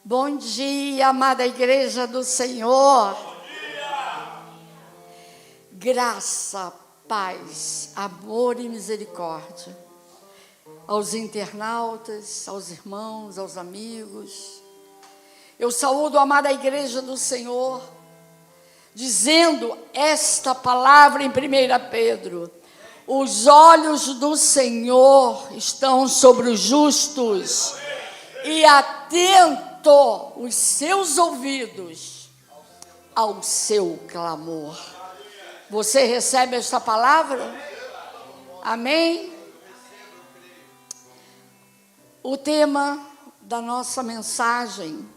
Bom dia, amada igreja do Senhor. Bom dia. Graça, paz, amor e misericórdia aos internautas, aos irmãos, aos amigos. Eu saúdo a amada igreja do Senhor, dizendo esta palavra em 1 Pedro: os olhos do Senhor estão sobre os justos e atento os seus ouvidos ao seu clamor. Você recebe esta palavra? Amém? O tema da nossa mensagem: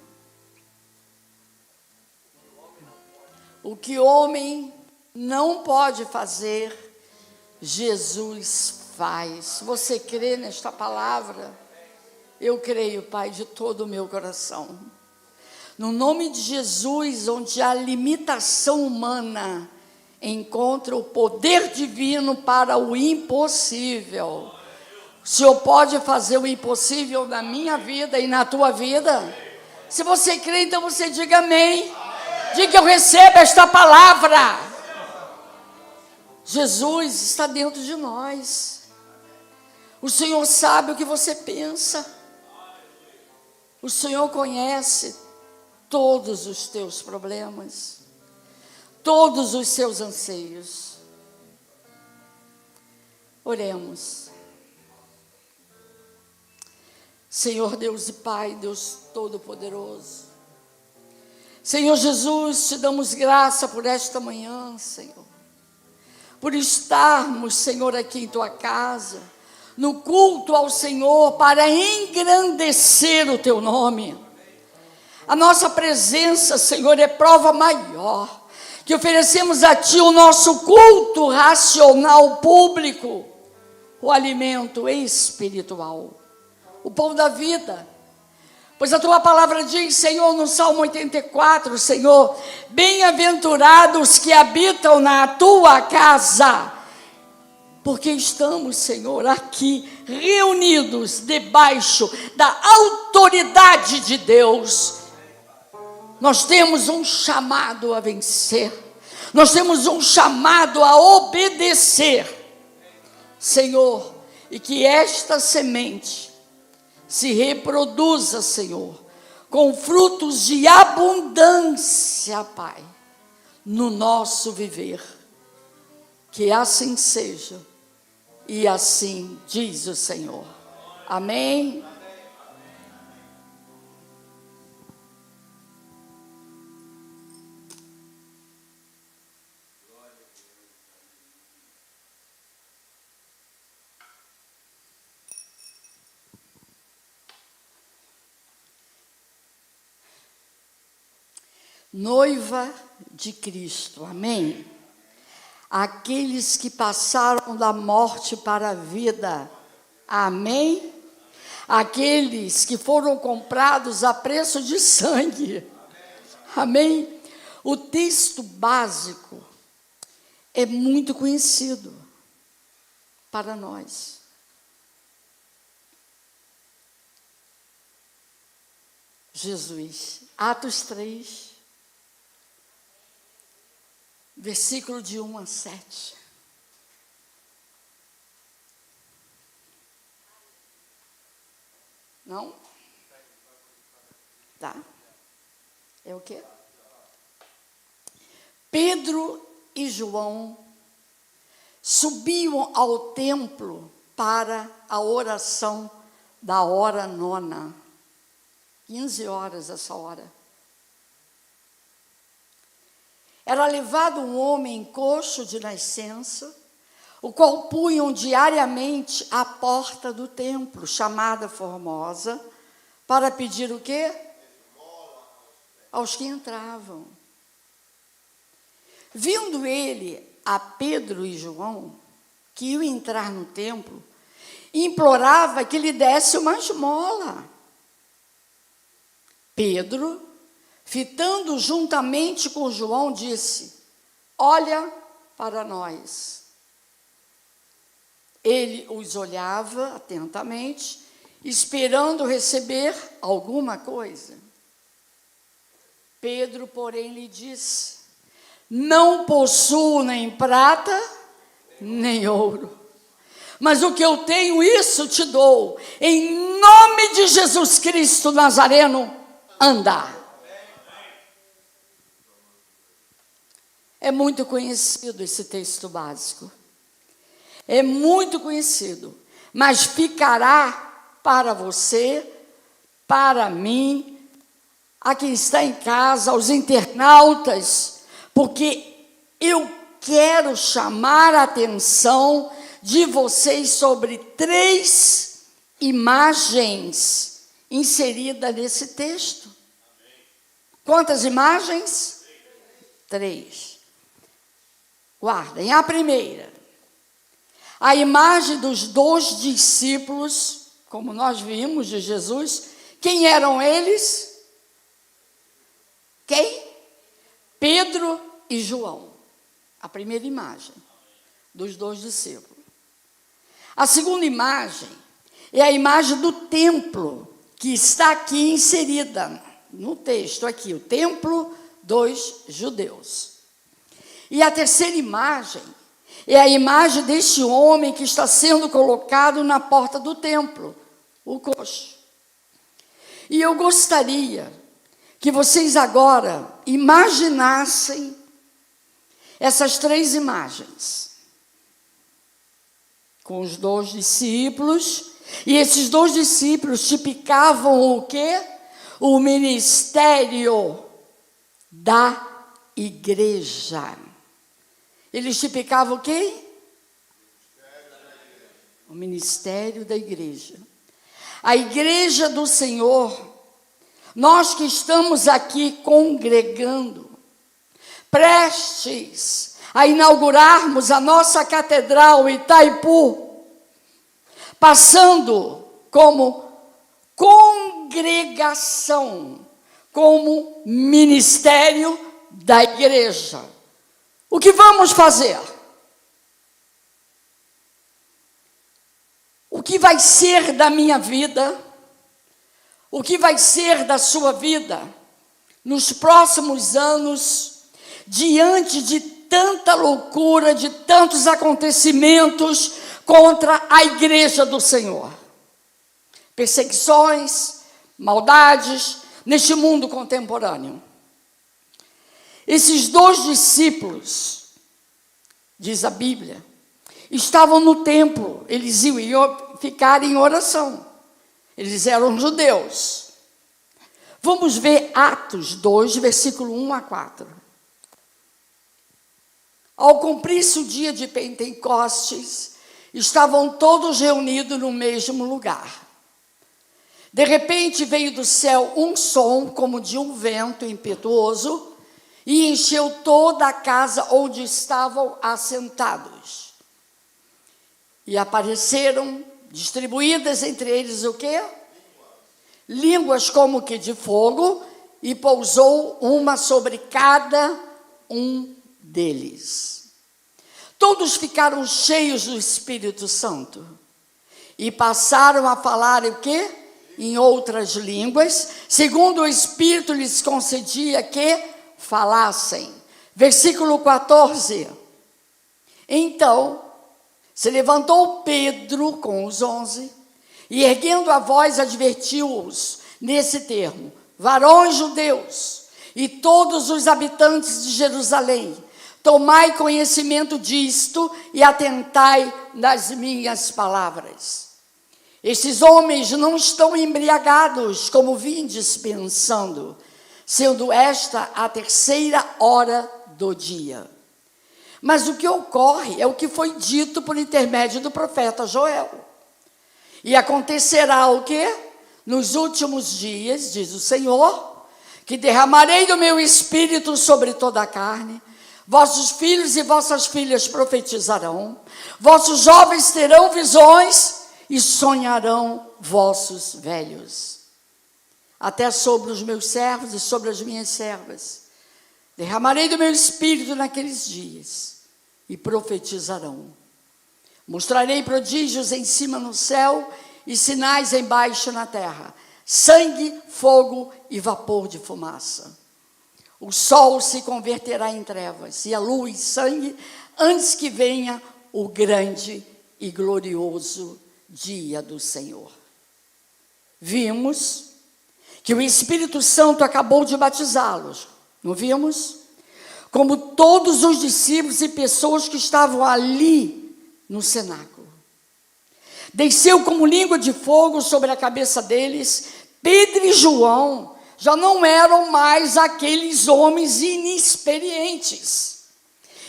o que o homem não pode fazer, Jesus faz. Você crê nesta palavra? Eu creio, Pai, de todo o meu coração. No nome de Jesus, onde a limitação humana encontra o poder divino para o impossível. O Senhor pode fazer o impossível na minha vida e na tua vida? Se você crê, então você diga amém. Diga: eu recebo esta palavra. Jesus está dentro de nós. O Senhor sabe o que você pensa. O Senhor conhece todos os teus problemas, todos os seus anseios. Oremos. Senhor Deus e Pai, Deus Todo-Poderoso, Senhor Jesus, te damos graça por esta manhã, Senhor, por estarmos, Senhor, aqui em tua casa, no culto ao Senhor, para engrandecer o teu nome. A nossa presença, Senhor, é prova maior, que oferecemos a ti o nosso culto racional público, o alimento espiritual, o pão da vida. Pois a tua palavra diz, Senhor, no Salmo 84, Senhor: bem-aventurados que habitam na tua casa, porque estamos, Senhor, aqui reunidos debaixo da autoridade de Deus. Nós temos um chamado a vencer, nós temos um chamado a obedecer, Senhor, e que esta semente se reproduza, Senhor, com frutos de abundância, Pai, no nosso viver. Que assim seja, e assim diz o Senhor. Amém? Noiva de Cristo, amém? Aqueles que passaram da morte para a vida, amém? Aqueles que foram comprados a preço de sangue, amém? O texto básico é muito conhecido para nós. Jesus, Atos 3, versículo de 1 a 7. Não? Tá. É o quê? Pedro e João subiam ao templo para a oração da hora nona. 15 horas essa hora. Era levado um homem coxo de nascença, o qual punham diariamente à porta do templo, chamada Formosa, para pedir o quê? Aos que entravam. Vindo ele a Pedro e João, que iam entrar no templo, implorava que lhe desse uma esmola. Pedro, fitando juntamente com João, disse: olha para nós. Ele os olhava atentamente, esperando receber alguma coisa. Pedro, porém, lhe disse: não possuo nem prata, nem ouro, mas o que eu tenho, isso te dou. Em nome de Jesus Cristo Nazareno, anda. É muito conhecido esse texto básico. É muito conhecido. Mas ficará para você, para mim, a quem está em casa, aos internautas, porque eu quero chamar a atenção de vocês sobre 3 imagens inseridas nesse texto. Quantas imagens? 3. Guardem. A primeira, a imagem dos 2 discípulos, como nós vimos de Jesus. Quem eram eles? Quem? Pedro e João. A primeira imagem dos 2 discípulos. A segunda imagem é a imagem do templo, que está aqui inserida no texto, aqui, o templo dos judeus. E a terceira imagem é a imagem deste homem que está sendo colocado na porta do templo, o coxo. E eu gostaria que vocês agora imaginassem essas 3 imagens, com os 2 discípulos, e esses 2 discípulos tipificavam o quê? O ministério da igreja. Eles tipificavam o quê? O ministério da igreja. A igreja do Senhor, nós que estamos aqui congregando, prestes a inaugurarmos a nossa catedral Itaipu, passando como congregação, como ministério da igreja. O que vamos fazer? O que vai ser da minha vida? O que vai ser da sua vida nos próximos anos, diante de tanta loucura, de tantos acontecimentos contra a igreja do Senhor? Perseguições, maldades neste mundo contemporâneo. Esses 2 discípulos, diz a Bíblia, estavam no templo. Eles iam ficar em oração. Eles eram judeus. Vamos ver Atos 2, versículo 1 a 4. Ao cumprir-se o dia de Pentecostes, estavam todos reunidos no mesmo lugar. De repente veio do céu um som como de um vento impetuoso e encheu toda a casa onde estavam assentados. E apareceram distribuídas entre eles o quê? Línguas como que de fogo, e pousou uma sobre cada um deles. Todos ficaram cheios do Espírito Santo e passaram a falar o quê? Em outras línguas, segundo o Espírito lhes concedia que falassem. Versículo 14. Então se levantou Pedro com os 11 e, erguendo a voz, advertiu-os nesse termo: varões judeus e todos os habitantes de Jerusalém, tomai conhecimento disto e atentai nas minhas palavras. Estes homens não estão embriagados, como vindes pensando, sendo esta a 3ª hora do dia. Mas o que ocorre é o que foi dito por intermédio do profeta Joel. E acontecerá o quê? Nos últimos dias, diz o Senhor, que derramarei do meu espírito sobre toda a carne. Vossos filhos e vossas filhas profetizarão. Vossos jovens terão visões e sonharão vossos velhos. Até sobre os meus servos e sobre as minhas servas derramarei do meu espírito naqueles dias, e profetizarão. Mostrarei prodígios em cima no céu e sinais embaixo na terra: sangue, fogo e vapor de fumaça. o sol se converterá em trevas e a lua em sangue, antes que venha o grande e glorioso dia do Senhor. Vimos que o Espírito Santo acabou de batizá-los, não vimos? Como todos os discípulos e pessoas que estavam ali no cenáculo. Desceu como língua de fogo sobre a cabeça deles. Pedro e João já não eram mais aqueles homens inexperientes.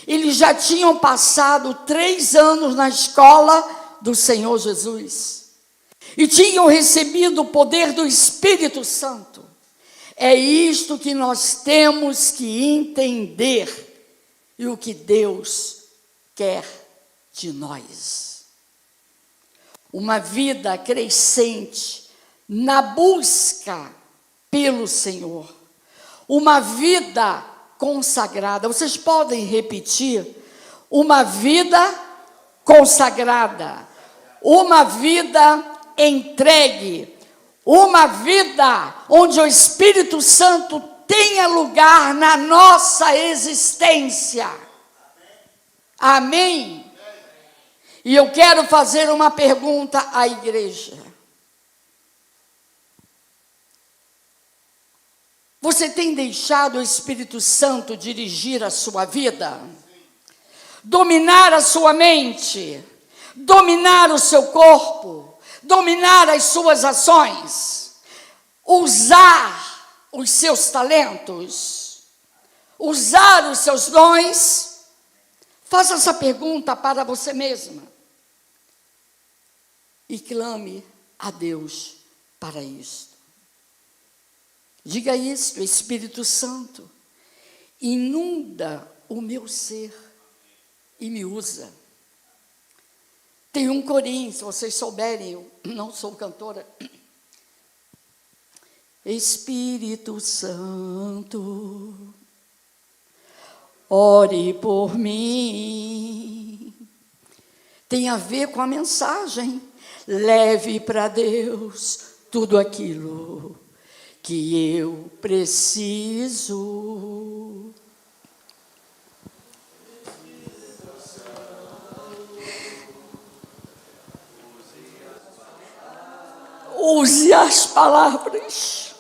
Eles já tinham passado 3 anos na escola do Senhor Jesus. E tinham recebido o poder do Espírito Santo. É isto que nós temos que entender. E o que Deus quer de nós. Uma vida crescente na busca pelo Senhor. Uma vida consagrada. Vocês podem repetir? Uma vida consagrada. Uma vida entregue. Uma vida onde o Espírito Santo tenha lugar na nossa existência. Amém? E eu quero fazer uma pergunta à igreja. Você tem deixado o Espírito Santo dirigir a sua vida? Dominar a sua mente? Dominar o seu corpo? Dominar as suas ações? Usar os seus talentos? Usar os seus dons? Faça essa pergunta para você mesma. E clame a Deus para isto. Diga isto: Espírito Santo, inunda o meu ser e me usa. Tem um corinho, se vocês souberem, eu não sou cantora. Espírito Santo, ore por mim. Tem a ver com a mensagem. Leve para Deus tudo aquilo que eu preciso. Use as palavras,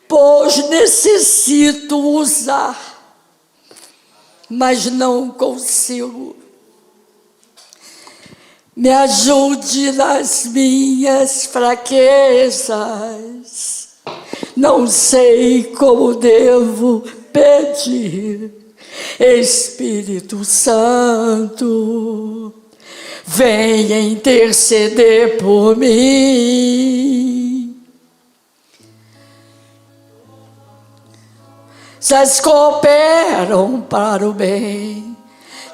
pois necessito usar, mas não consigo. Me ajude nas minhas fraquezas. Não sei como devo pedir. Espírito Santo, venha interceder por mim. Vocês cooperam para o bem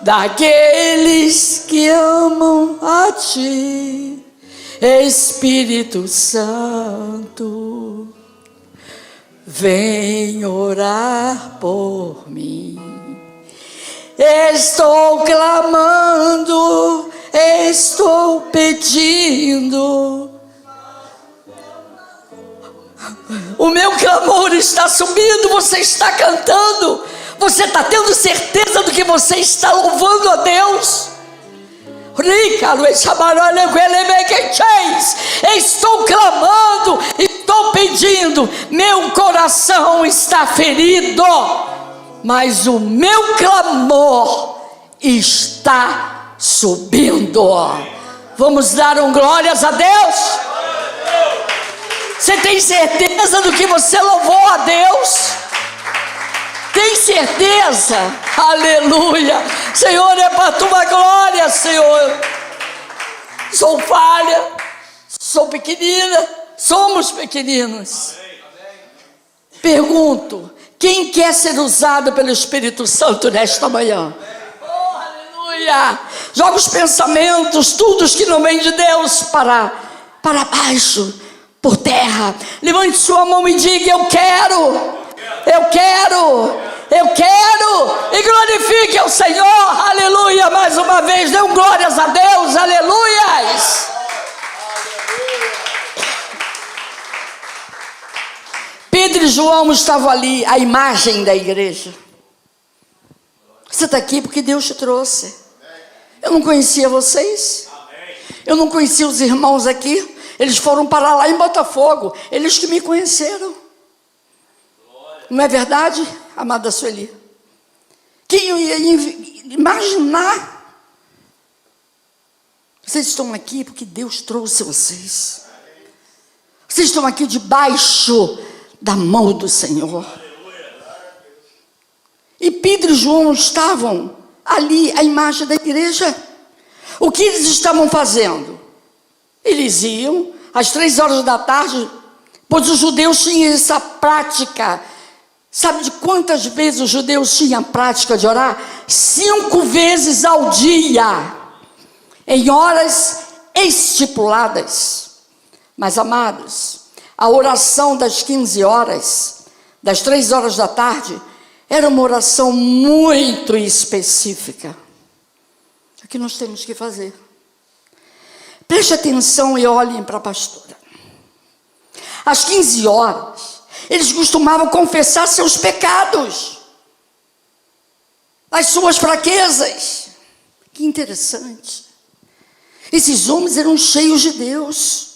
daqueles que amam a Ti, Espírito Santo, vem orar por mim. Estou clamando, estou pedindo. O meu clamor está subindo, você está cantando. Você está tendo certeza do que você está louvando a Deus? Estou clamando, estou pedindo. Meu coração está ferido, mas o meu clamor está subindo. Vamos dar glórias a Deus? Você tem certeza do que você louvou a Deus? Tem certeza? Aleluia. Senhor, é para a tua glória, Senhor. Sou falha, sou pequenina, somos pequeninos. Pergunto: quem quer ser usado pelo Espírito Santo nesta manhã? Oh, aleluia. Joga os pensamentos, tudo que não vem de Deus para baixo, por terra. Levante sua mão e diga: eu quero. Eu quero, e glorifique ao Senhor, aleluia, mais uma vez, dê glórias a Deus, aleluias. Pedro e João estavam ali, a imagem da igreja. Você está aqui porque Deus te trouxe. Eu não conhecia vocês. Eu não conhecia os irmãos aqui. Eles foram parar lá em Botafogo. Eles que me conheceram. Não é verdade, amada Sueli? Quem eu ia imaginar? Vocês estão aqui porque Deus trouxe vocês. Vocês estão aqui debaixo da mão do Senhor. E Pedro e João estavam ali, a imagem da igreja. O que eles estavam fazendo? Eles iam às 3 horas da tarde, pois os judeus tinham essa prática. Sabe de quantas vezes os judeus tinham a prática de orar? 5 vezes ao dia, em horas estipuladas. Mas, amados, a oração das 15 horas, das 3 horas da tarde, era uma oração muito específica. É o que nós temos que fazer. Preste atenção e olhem para a pastora. Às 15 horas, eles costumavam confessar seus pecados, as suas fraquezas. Que interessante. Esses homens eram cheios de Deus.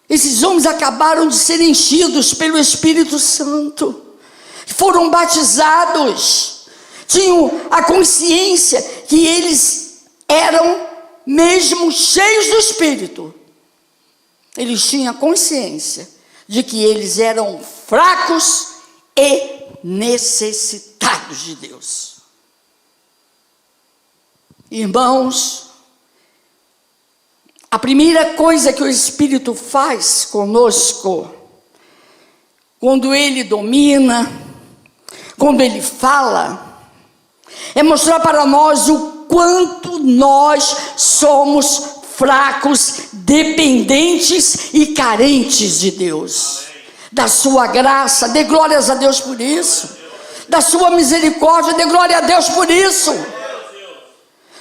Esses homens acabaram de ser enchidos pelo Espírito Santo. Foram batizados. Tinham a consciência que eles eram mesmo cheios do Espírito. Eles tinham a consciência de que eles eram fracos e necessitados de Deus. Irmãos, a primeira coisa que o Espírito faz conosco, quando Ele domina, quando Ele fala, é mostrar para nós o quanto nós somos fracos, dependentes e carentes de Deus, da sua graça. Dê glórias a Deus por isso, da sua misericórdia. Dê glória a Deus por isso.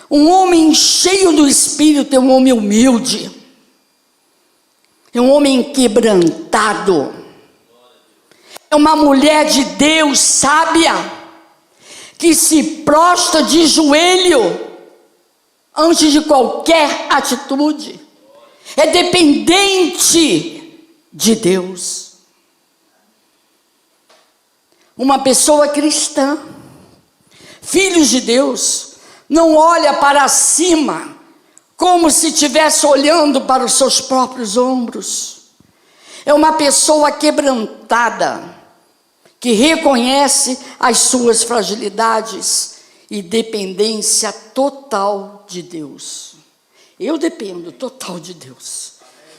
Um homem cheio do Espírito é um homem humilde, é um homem quebrantado, é uma mulher de Deus sábia, que se prostra de joelho antes de qualquer atitude, é dependente de Deus. Uma pessoa cristã, filhos de Deus, não olha para cima como se estivesse olhando para os seus próprios ombros. É uma pessoa quebrantada, que reconhece as suas fragilidades e dependência total de Deus. Eu dependo total de Deus.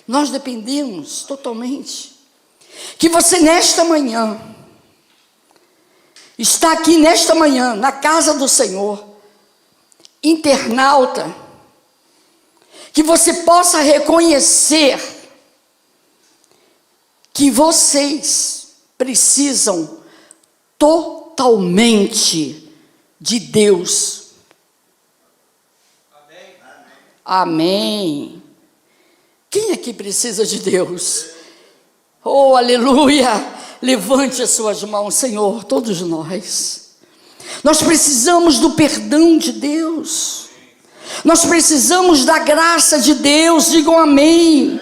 Nós dependemos totalmente. Que você nesta manhã, está aqui nesta manhã, na casa do Senhor, internauta, que você possa reconhecer que vocês precisam totalmente de Deus. Amém. Amém. Quem aqui precisa de Deus? Oh, aleluia! Levante as suas mãos, Senhor, todos nós. Nós precisamos do perdão de Deus. Nós precisamos da graça de Deus. Digam amém.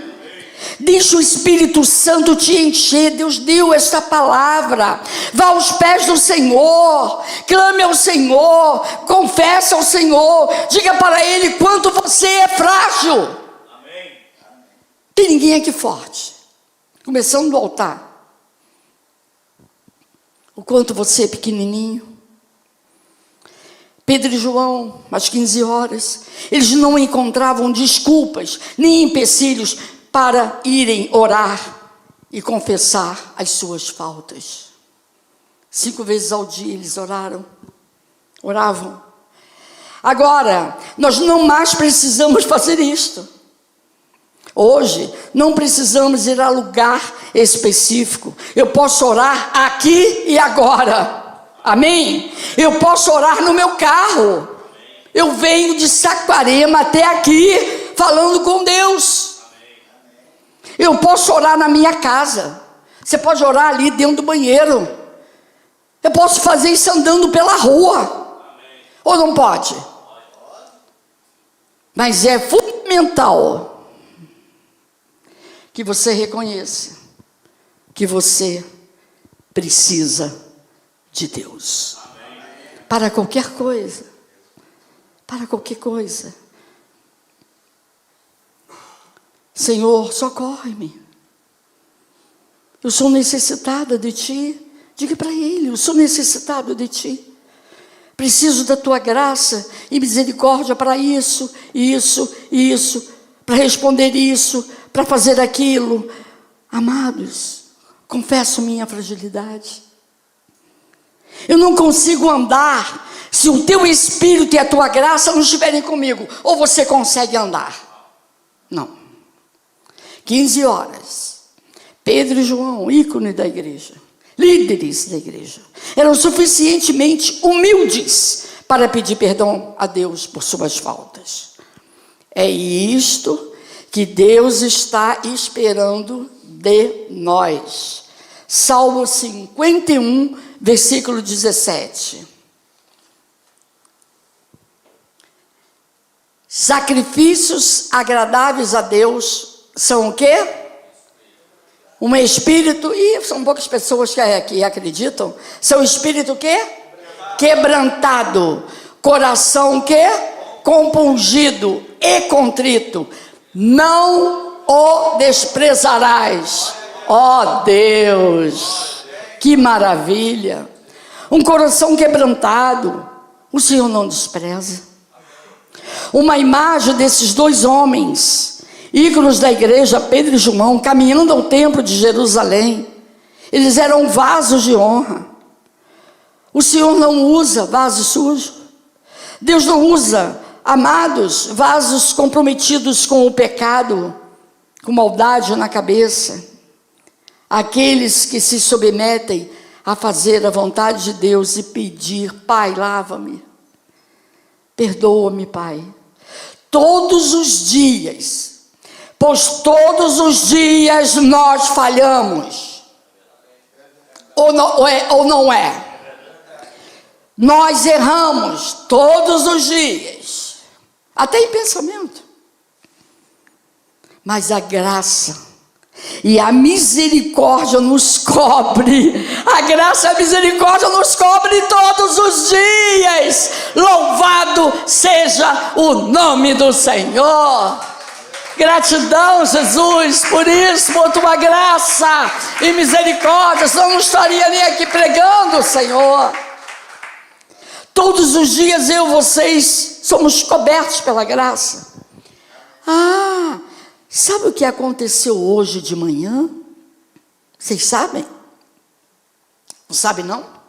Deixa o Espírito Santo te encher. Deus deu esta palavra. Vá aos pés do Senhor, clame ao Senhor, confesse ao Senhor, diga para Ele quanto você é frágil. Amém. Tem ninguém aqui forte, começando do altar, o quanto você é pequenininho. Pedro e João, às 15 horas, eles não encontravam desculpas, nem empecilhos para irem orar e confessar as suas faltas. 5 vezes ao dia eles oravam. Agora, nós não mais precisamos fazer isto. Hoje, não precisamos ir a lugar específico. Eu posso orar aqui e agora. Amém? Eu posso orar no meu carro. Eu venho de Saquarema até aqui falando com Deus. Eu posso orar na minha casa. Você pode orar ali dentro do banheiro. Eu posso fazer isso andando pela rua. Ou não pode? Mas é fundamental que você reconheça que você precisa de Deus. Para qualquer coisa. Para qualquer coisa. Senhor, socorre-me. Eu sou necessitada de Ti. Diga para Ele, eu sou necessitado de Ti. Preciso da Tua graça e misericórdia para isso, para responder isso, para fazer aquilo. Amados, confesso minha fragilidade. Eu não consigo andar se o Teu Espírito e a Tua graça não estiverem comigo. Ou você consegue andar? Não. 15 horas. Pedro e João, ícone da igreja, líderes da igreja, eram suficientemente humildes para pedir perdão a Deus por suas faltas. É isto que Deus está esperando de nós. Salmo 51, versículo 17. Sacrifícios agradáveis a Deus são o quê? Um espírito, e são poucas pessoas que acreditam, são espírito o quê? Quebrantado, coração o quê? Compungido e contrito, não o desprezarás. Ó Deus, que maravilha! Um coração quebrantado, o Senhor não despreza. Uma imagem desses dois homens, ícones da igreja, Pedro e João, caminhando ao templo de Jerusalém. Eles eram vasos de honra. O Senhor não usa vaso sujo. Deus não usa, amados, vasos comprometidos com o pecado, com maldade na cabeça. Aqueles que se submetem a fazer a vontade de Deus e pedir: Pai, lava-me, perdoa-me, Pai, todos os dias. Pois todos os dias nós falhamos. Ou não é? Nós erramos todos os dias. Até em pensamento. Mas a graça e a misericórdia nos cobre. A graça e a misericórdia nos cobre todos os dias. Louvado seja o nome do Senhor. Gratidão, Jesus, por isso, por Tua graça e misericórdia, senão eu não estaria nem aqui pregando, Senhor. Todos os dias eu e vocês somos cobertos pela graça. Sabe o que aconteceu hoje de manhã? Vocês sabem? Não sabem, não?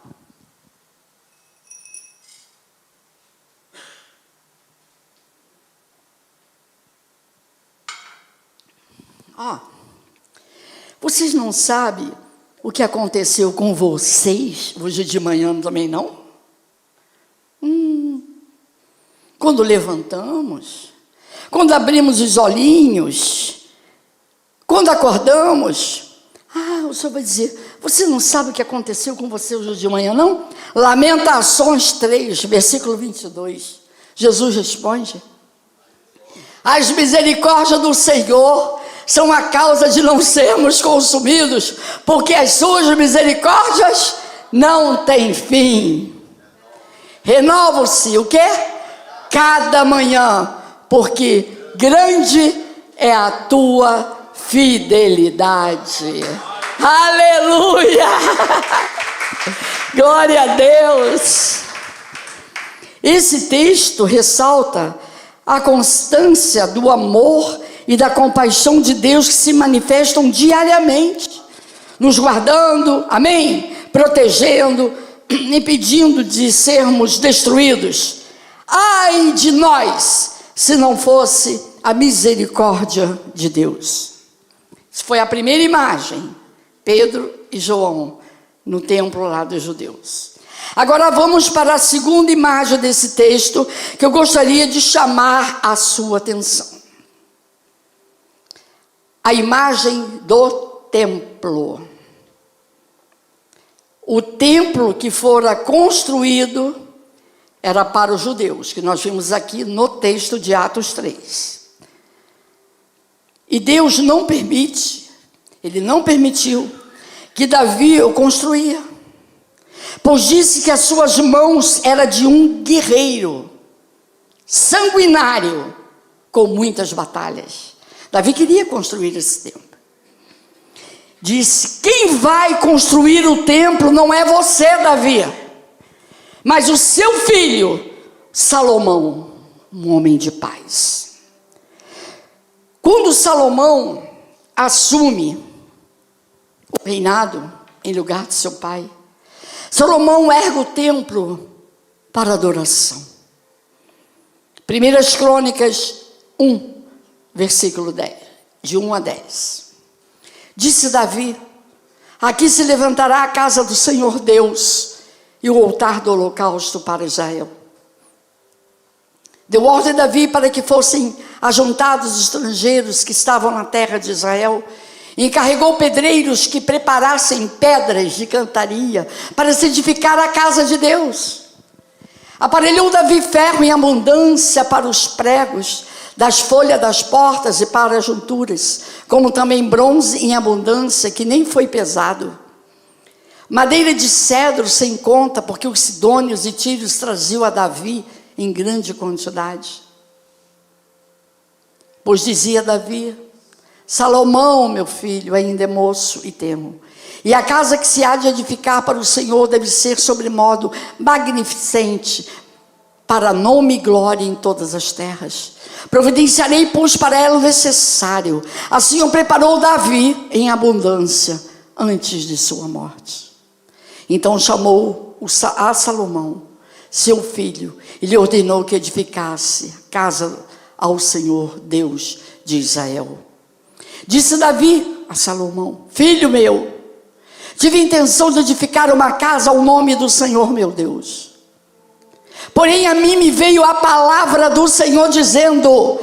Vocês não sabem o que aconteceu com vocês hoje de manhã também, não? Quando levantamos, quando abrimos os olhinhos, quando acordamos, o Senhor vai dizer: você não sabe o que aconteceu com você hoje de manhã, não? Lamentações 3, versículo 22. Jesus responde: as misericórdias do Senhor são a causa de não sermos consumidos, porque as suas misericórdias não têm fim. Renovam-se o quê? Cada manhã, porque grande é a tua fidelidade. Aleluia! Glória a Deus! Esse texto ressalta a constância do amor e da compaixão de Deus que se manifestam diariamente, nos guardando, amém? Protegendo, impedindo de sermos destruídos. Ai de nós, se não fosse a misericórdia de Deus. Isso foi a primeira imagem, Pedro e João, no templo lá dos judeus. Agora vamos para a segunda imagem desse texto, que eu gostaria de chamar a sua atenção. A imagem do templo. O templo que fora construído era para os judeus, que nós vimos aqui no texto de Atos 3. E Deus não permite, Ele não permitiu que Davi o construía, pois disse que as suas mãos eram de um guerreiro, sanguinário, com muitas batalhas. Davi queria construir esse templo. Disse: quem vai construir o templo não é você, Davi, mas o seu filho, Salomão, um homem de paz. Quando Salomão assume o reinado em lugar de seu pai, Salomão ergue o templo para adoração. 1 Crônicas 1, versículo 10, de 1 a 10. Disse Davi: aqui se levantará a casa do Senhor Deus e o altar do holocausto para Israel. Deu ordem a Davi para que fossem ajuntados os estrangeiros que estavam na terra de Israel, e encarregou pedreiros que preparassem pedras de cantaria para se edificar a casa de Deus. Aparelhou Davi ferro em abundância para os pregos das folhas das portas e para as junturas, como também bronze em abundância, que nem foi pesado. Madeira de cedro sem conta, porque os sidônios e tírios traziam a Davi em grande quantidade. Pois dizia Davi: Salomão, meu filho, ainda é moço e tenro, e a casa que se há de edificar para o Senhor deve ser sobremodo magnificente, para nome e glória em todas as terras. Providenciarei, pois, para ela o necessário. Assim o preparou Davi em abundância, antes de sua morte. Então chamou a Salomão, seu filho, e lhe ordenou que edificasse casa ao Senhor Deus de Israel. Disse Davi a Salomão: filho meu, tive intenção de edificar uma casa ao nome do Senhor meu Deus. Porém a mim me veio a palavra do Senhor dizendo: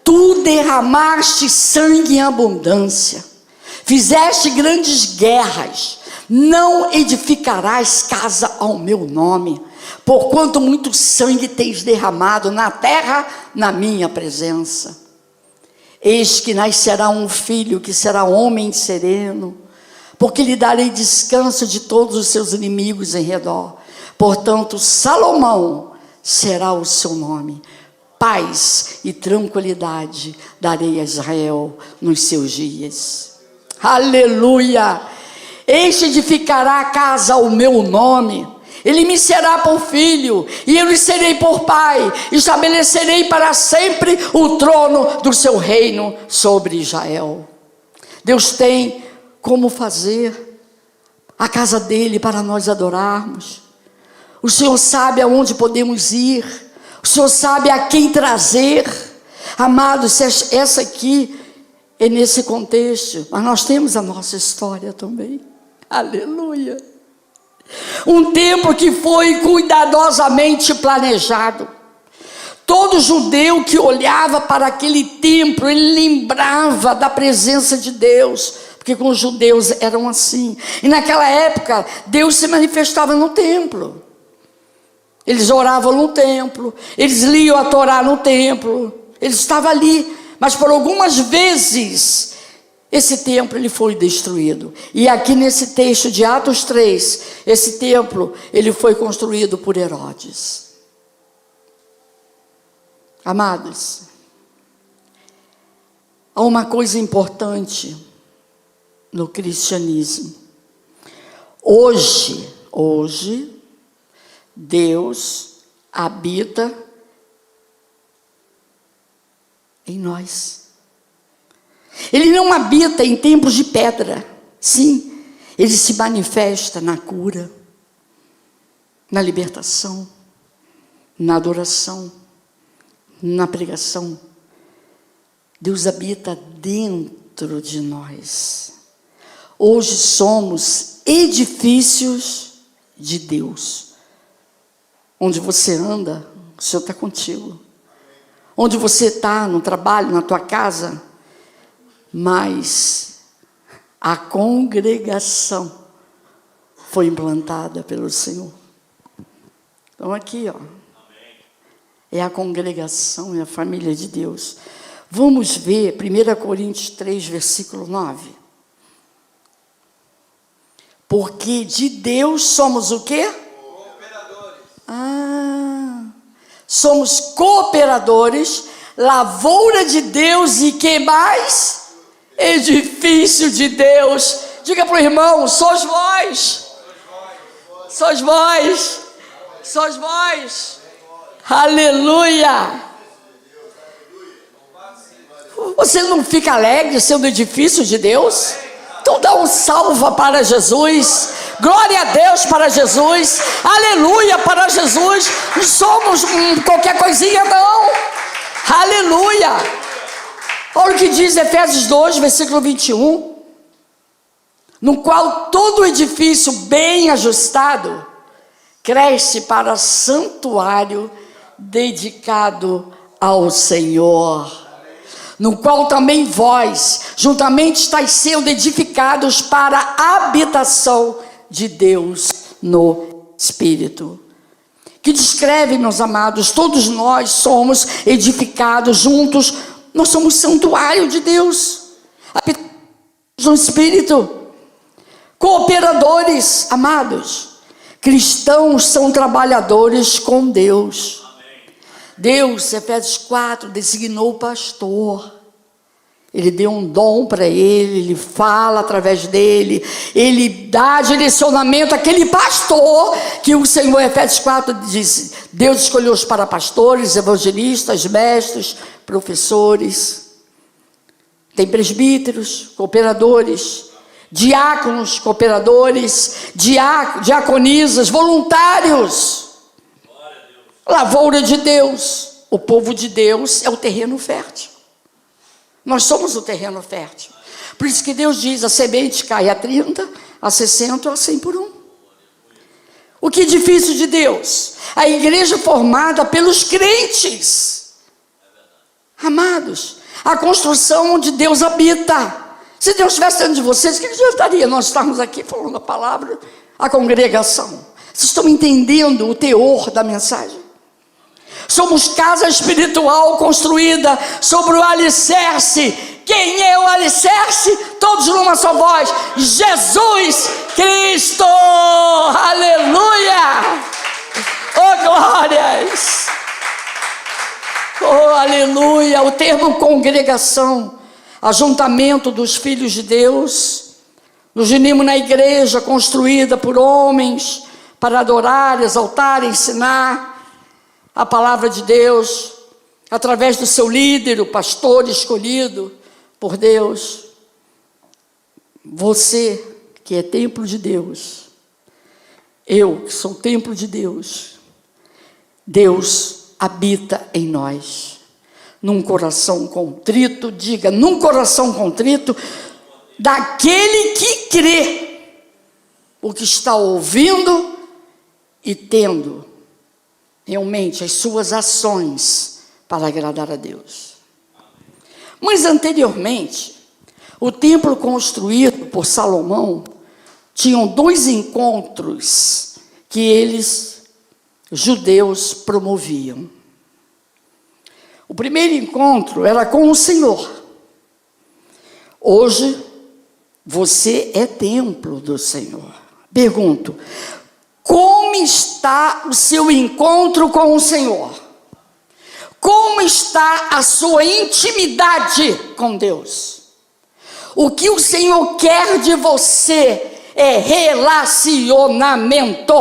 tu derramaste sangue em abundância, fizeste grandes guerras, não edificarás casa ao meu nome, porquanto muito sangue tens derramado na terra, na minha presença. Eis que nascerá um filho que será homem sereno, porque lhe darei descanso de todos os seus inimigos em redor. Portanto, Salomão será o seu nome. Paz e tranquilidade darei a Israel nos seus dias. Aleluia! Este edificará a casa ao meu nome. Ele me será por filho, e eu lhe serei por pai. Estabelecerei para sempre o trono do seu reino sobre Israel. Deus tem como fazer a casa dele para nós adorarmos. O Senhor sabe aonde podemos ir. O Senhor sabe a quem trazer. Amados, essa aqui é nesse contexto, mas nós temos a nossa história também. Aleluia! Um templo que foi cuidadosamente planejado. Todo judeu que olhava para aquele templo, ele lembrava da presença de Deus, porque com os judeus eram assim. E naquela época, Deus se manifestava no templo. Eles oravam no templo, eles liam a Torá no templo, eles estavam ali, mas por algumas vezes esse templo ele foi destruído. E aqui nesse texto de Atos 3, esse templo ele foi construído por Herodes. Amados, há uma coisa importante no cristianismo. Hoje, Deus habita em nós. Ele não habita em templos de pedra. Sim, ele se manifesta na cura, na libertação, na adoração, na pregação. Deus habita dentro de nós. Hoje somos edifícios de Deus. Onde você anda, o Senhor está contigo. Onde você está, no trabalho, na tua casa. Mas a congregação foi implantada pelo Senhor. Então aqui, ó, é a congregação, é a família de Deus. Vamos ver 1 Coríntios 3, versículo 9. Porque de Deus somos o quê? Cooperadores. Somos cooperadores, lavoura de Deus e que mais? Edifício de Deus. Diga para o irmão, sois vós. Sois vós. Sois vós. Aleluia. Você não fica alegre sendo edifício de Deus? Então dá um salva para Jesus. Glória a Deus para Jesus. Aleluia para Jesus. Não somos qualquer coisinha, não. Aleluia. Olha o que diz Efésios 2, versículo 21. No qual todo edifício bem ajustado cresce para santuário dedicado ao Senhor, no qual também vós juntamente estáis sendo edificados para a habitação de Deus no Espírito. Que descreve, meus amados, todos nós somos edificados juntos, nós somos santuário de Deus, no Espírito. Cooperadores, amados, cristãos são trabalhadores com Deus. Deus, Efésios 4, designou o pastor. Ele deu um dom para ele fala através dele, ele dá direcionamento àquele pastor, que o Senhor, Efésios 4 diz, Deus escolheu os para pastores, evangelistas, mestres, professores. Tem presbíteros, cooperadores, diáconos, cooperadores, diaconisas, voluntários. Lavoura de Deus. O povo de Deus é o terreno fértil. Nós somos o terreno fértil. Por isso que Deus diz, a semente cai a 30, a 60 ou a 100 por um. O que é difícil de Deus? A igreja formada pelos crentes. Amados, a construção onde Deus habita. Se Deus estivesse dentro de vocês, o que adiantaria nós estarmos aqui falando a palavra, a congregação? Vocês estão entendendo o teor da mensagem? Somos casa espiritual construída sobre o alicerce. Quem é o alicerce? Todos numa só voz: Jesus Cristo. Aleluia. Oh glórias. Oh aleluia. O termo congregação, ajuntamento dos filhos de Deus, nos reunimos na igreja construída por homens para adorar, exaltar, ensinar a palavra de Deus, através do seu líder, o pastor escolhido por Deus. Você que é templo de Deus, eu que sou templo de Deus, Deus habita em nós. Num coração contrito, diga, num coração contrito, daquele que crê, o que está ouvindo e tendo realmente as suas ações para agradar a Deus. Mas anteriormente, o templo construído por Salomão tinham 2 encontros que eles, judeus, promoviam. O primeiro encontro era com o Senhor. Hoje, você é templo do Senhor. Pergunto, como está o seu encontro com o Senhor? Como está a sua intimidade com Deus? O que o Senhor quer de você é relacionamento.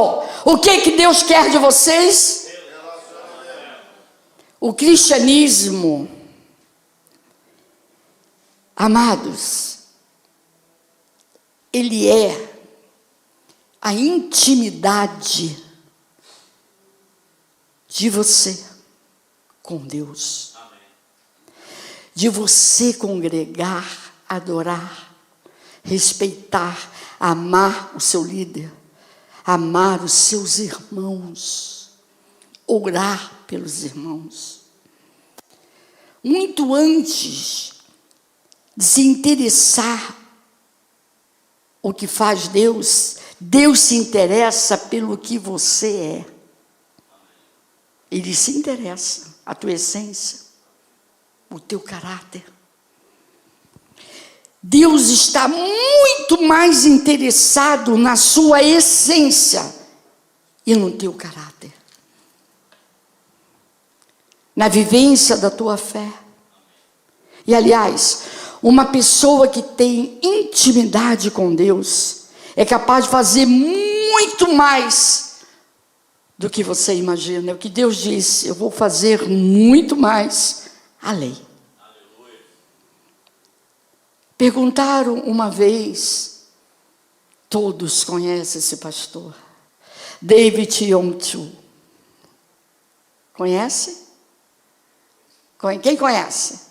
O que Deus quer de vocês? O cristianismo, amados, ele é a intimidade de você com Deus. Amém. De você congregar, adorar, respeitar, amar o seu líder, amar os seus irmãos, orar pelos irmãos. Muito antes de se interessar o que faz Deus, Deus se interessa pelo que você é. Ele se interessa, a tua essência, o teu caráter. Deus está muito mais interessado na sua essência e no teu caráter. Na vivência da tua fé. E aliás, uma pessoa que tem intimidade com Deus é capaz de fazer muito mais do que você imagina. É o que Deus disse: eu vou fazer muito mais além. Perguntaram uma vez, todos conhecem esse pastor, David Yongchu. Conhece? Quem conhece?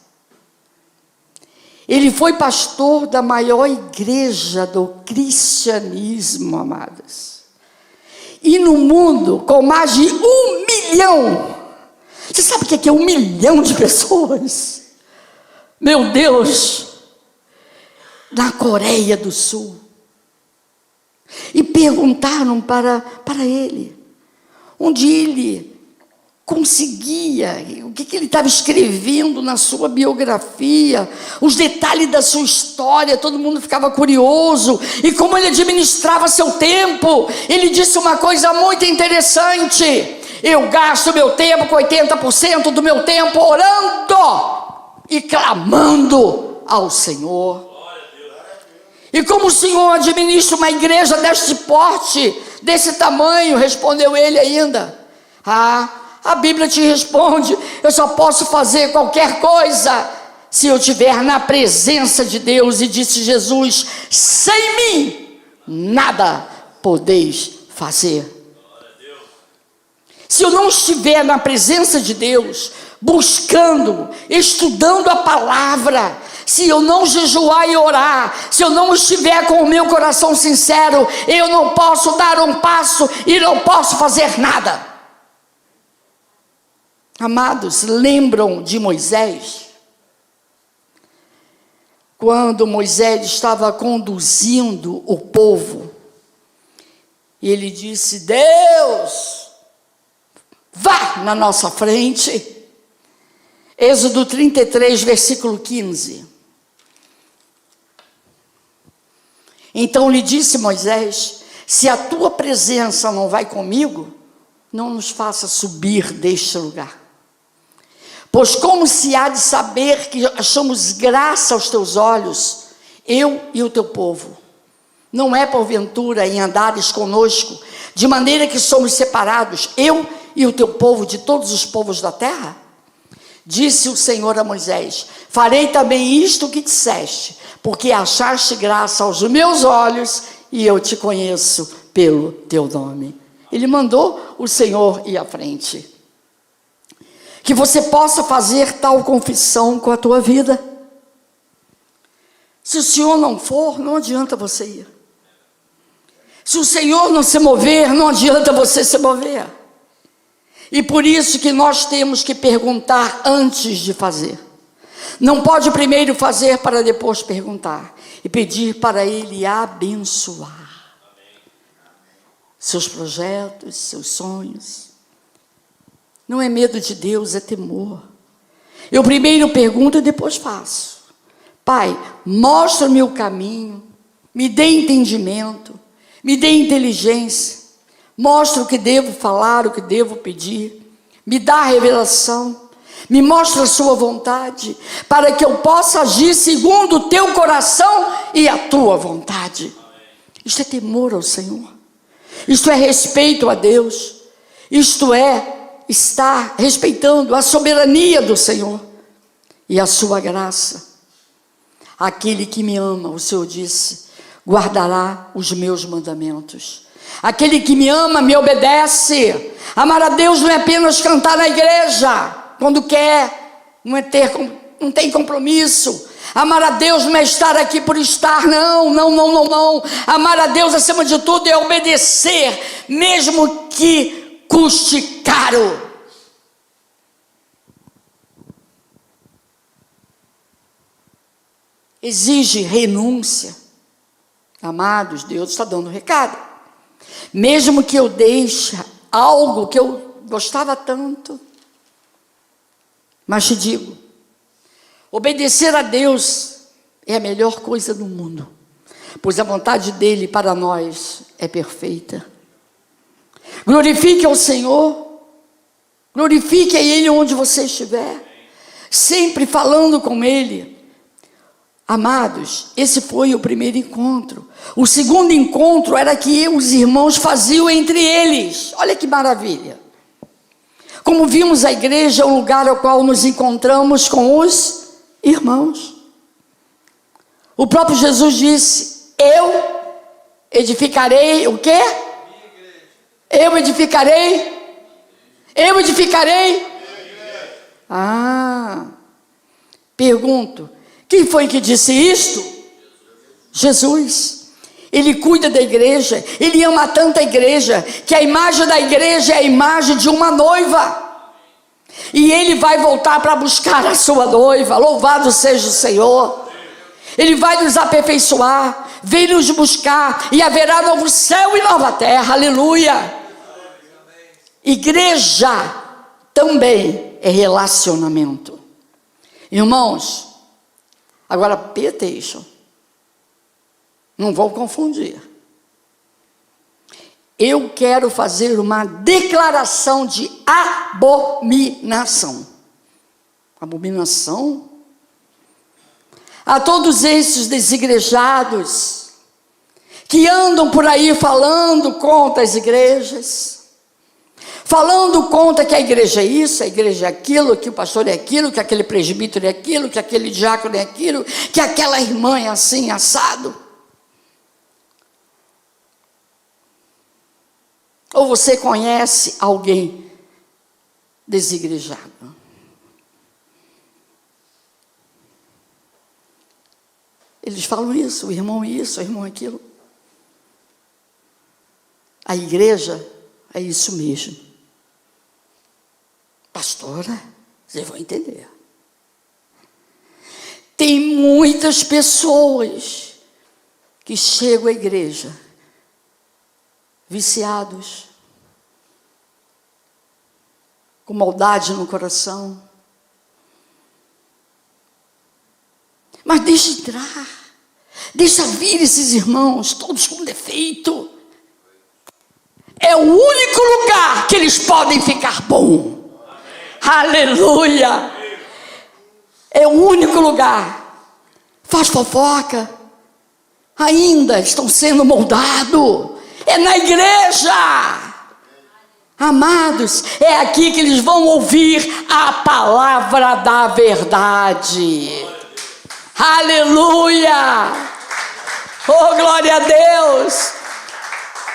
Ele foi pastor da maior igreja do cristianismo, amados. E no mundo, com mais de 1 milhão. Você sabe o que é 1 milhão de pessoas? Meu Deus! Na Coreia do Sul. E perguntaram para ele, onde ele conseguia, o que ele estava escrevendo na sua biografia, os detalhes da sua história. Todo mundo ficava curioso, e como ele administrava seu tempo. Ele disse uma coisa muito interessante: eu gasto meu tempo com 80% do meu tempo orando e clamando ao Senhor. E como o Senhor administra uma igreja deste porte, desse tamanho? Respondeu ele ainda: a Bíblia te responde, eu só posso fazer qualquer coisa se eu estiver na presença de Deus. E disse Jesus: sem mim, nada podeis fazer. Se eu não estiver na presença de Deus, buscando, estudando a palavra, se eu não jejuar e orar, se eu não estiver com o meu coração sincero, eu não posso dar um passo e não posso fazer nada. Amados, lembram de Moisés? Quando Moisés estava conduzindo o povo, ele disse: Deus, vá na nossa frente. Êxodo 33, versículo 15. Então lhe disse Moisés: se a tua presença não vai comigo, não nos faça subir deste lugar. Pois como se há de saber que achamos graça aos teus olhos, eu e o teu povo? Não é porventura em andares conosco, de maneira que somos separados, eu e o teu povo, de todos os povos da terra? Disse o Senhor a Moisés: farei também isto que disseste, porque achaste graça aos meus olhos, e eu te conheço pelo teu nome. Ele mandou o Senhor ir à frente. Que você possa fazer tal confissão com a tua vida. Se o Senhor não for, não adianta você ir. Se o Senhor não se mover, não adianta você se mover. E por isso que nós temos que perguntar antes de fazer. Não pode primeiro fazer para depois perguntar. E pedir para Ele abençoar seus projetos, seus sonhos. Não é medo de Deus, é temor. Eu primeiro pergunto e depois faço. Pai, mostra-me o caminho, me dê entendimento, me dê inteligência, mostra o que devo falar, o que devo pedir, me dá a revelação, me mostra a sua vontade, para que eu possa agir segundo o teu coração e a tua vontade. Isto é temor ao Senhor, isto é respeito a Deus, isto é estar respeitando a soberania do Senhor e a sua graça. Aquele que me ama, o Senhor disse, guardará os meus mandamentos. Aquele que me ama me obedece. Amar a Deus não é apenas cantar na igreja quando quer, não tem compromisso. Amar a Deus não é estar aqui por estar, não. Amar a Deus acima de tudo é obedecer, mesmo que custe caro. Exige renúncia. Amados, Deus está dando um recado. Mesmo que eu deixe algo que eu gostava tanto. Mas te digo, obedecer a Deus é a melhor coisa do mundo, pois a vontade dele para nós é perfeita. Glorifique ao Senhor, glorifique a Ele onde você estiver, sempre falando com Ele. Amados, esse foi o primeiro encontro. O segundo encontro era que os irmãos faziam entre eles. Olha que maravilha. Como vimos, a igreja é um lugar ao qual nos encontramos com os irmãos. O próprio Jesus disse: eu edificarei o quê? Eu edificarei. Pergunto, quem foi que disse isto? Jesus. Ele cuida da igreja, Ele ama tanto a igreja, que a imagem da igreja é a imagem de uma noiva, e Ele vai voltar para buscar a sua noiva. Louvado seja o Senhor. Ele vai nos aperfeiçoar, vem nos buscar, e haverá novo céu e nova terra. Aleluia. Igreja também é relacionamento. Irmãos, agora pay attention. Não vou confundir. Eu quero fazer uma declaração de abominação. Abominação? A todos esses desigrejados que andam por aí falando contra as igrejas, falando contra que a igreja é isso, a igreja é aquilo, que o pastor é aquilo, que aquele presbítero é aquilo, que aquele diácono é aquilo, que aquela irmã é assim, assado. Ou você conhece alguém desigrejado? Eles falam isso, o irmão aquilo. A igreja é isso mesmo. Pastora, vocês vão entender. Tem muitas pessoas que chegam à igreja viciados, com maldade no coração. Mas deixa entrar, deixa vir esses irmãos, todos com defeito. É o único lugar que eles podem ficar bom. Aleluia! É o único lugar. Faz fofoca, ainda estão sendo moldados. É na igreja. Amados, é aqui que eles vão ouvir a palavra da verdade. Aleluia! Oh, glória a Deus!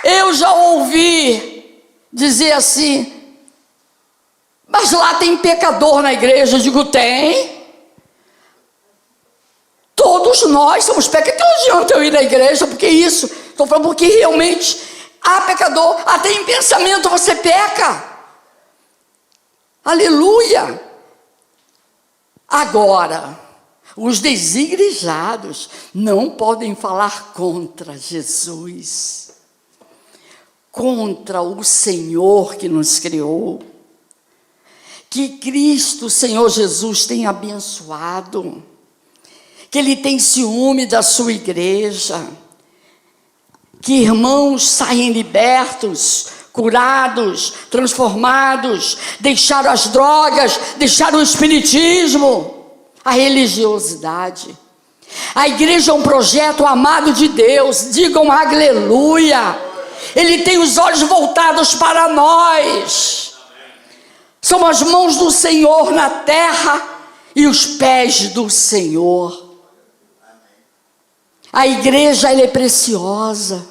Eu já ouvi dizer assim: mas lá tem pecador na igreja. Eu digo: tem. Todos nós somos pecadores. Não adianta eu ir na igreja, porque isso. Estou falando porque realmente há pecador. Até em pensamento você peca. Aleluia. Agora, os desigrejados não podem falar contra Jesus, contra o Senhor que nos criou, que Cristo, Senhor Jesus, tem abençoado, que Ele tem ciúme da sua igreja, que irmãos saem libertos, curados, transformados, deixaram as drogas, deixaram o espiritismo, a religiosidade. A igreja é um projeto amado de Deus. Digam aleluia. Ele tem os olhos voltados para nós. São as mãos do Senhor na terra e os pés do Senhor. A igreja, ela é preciosa.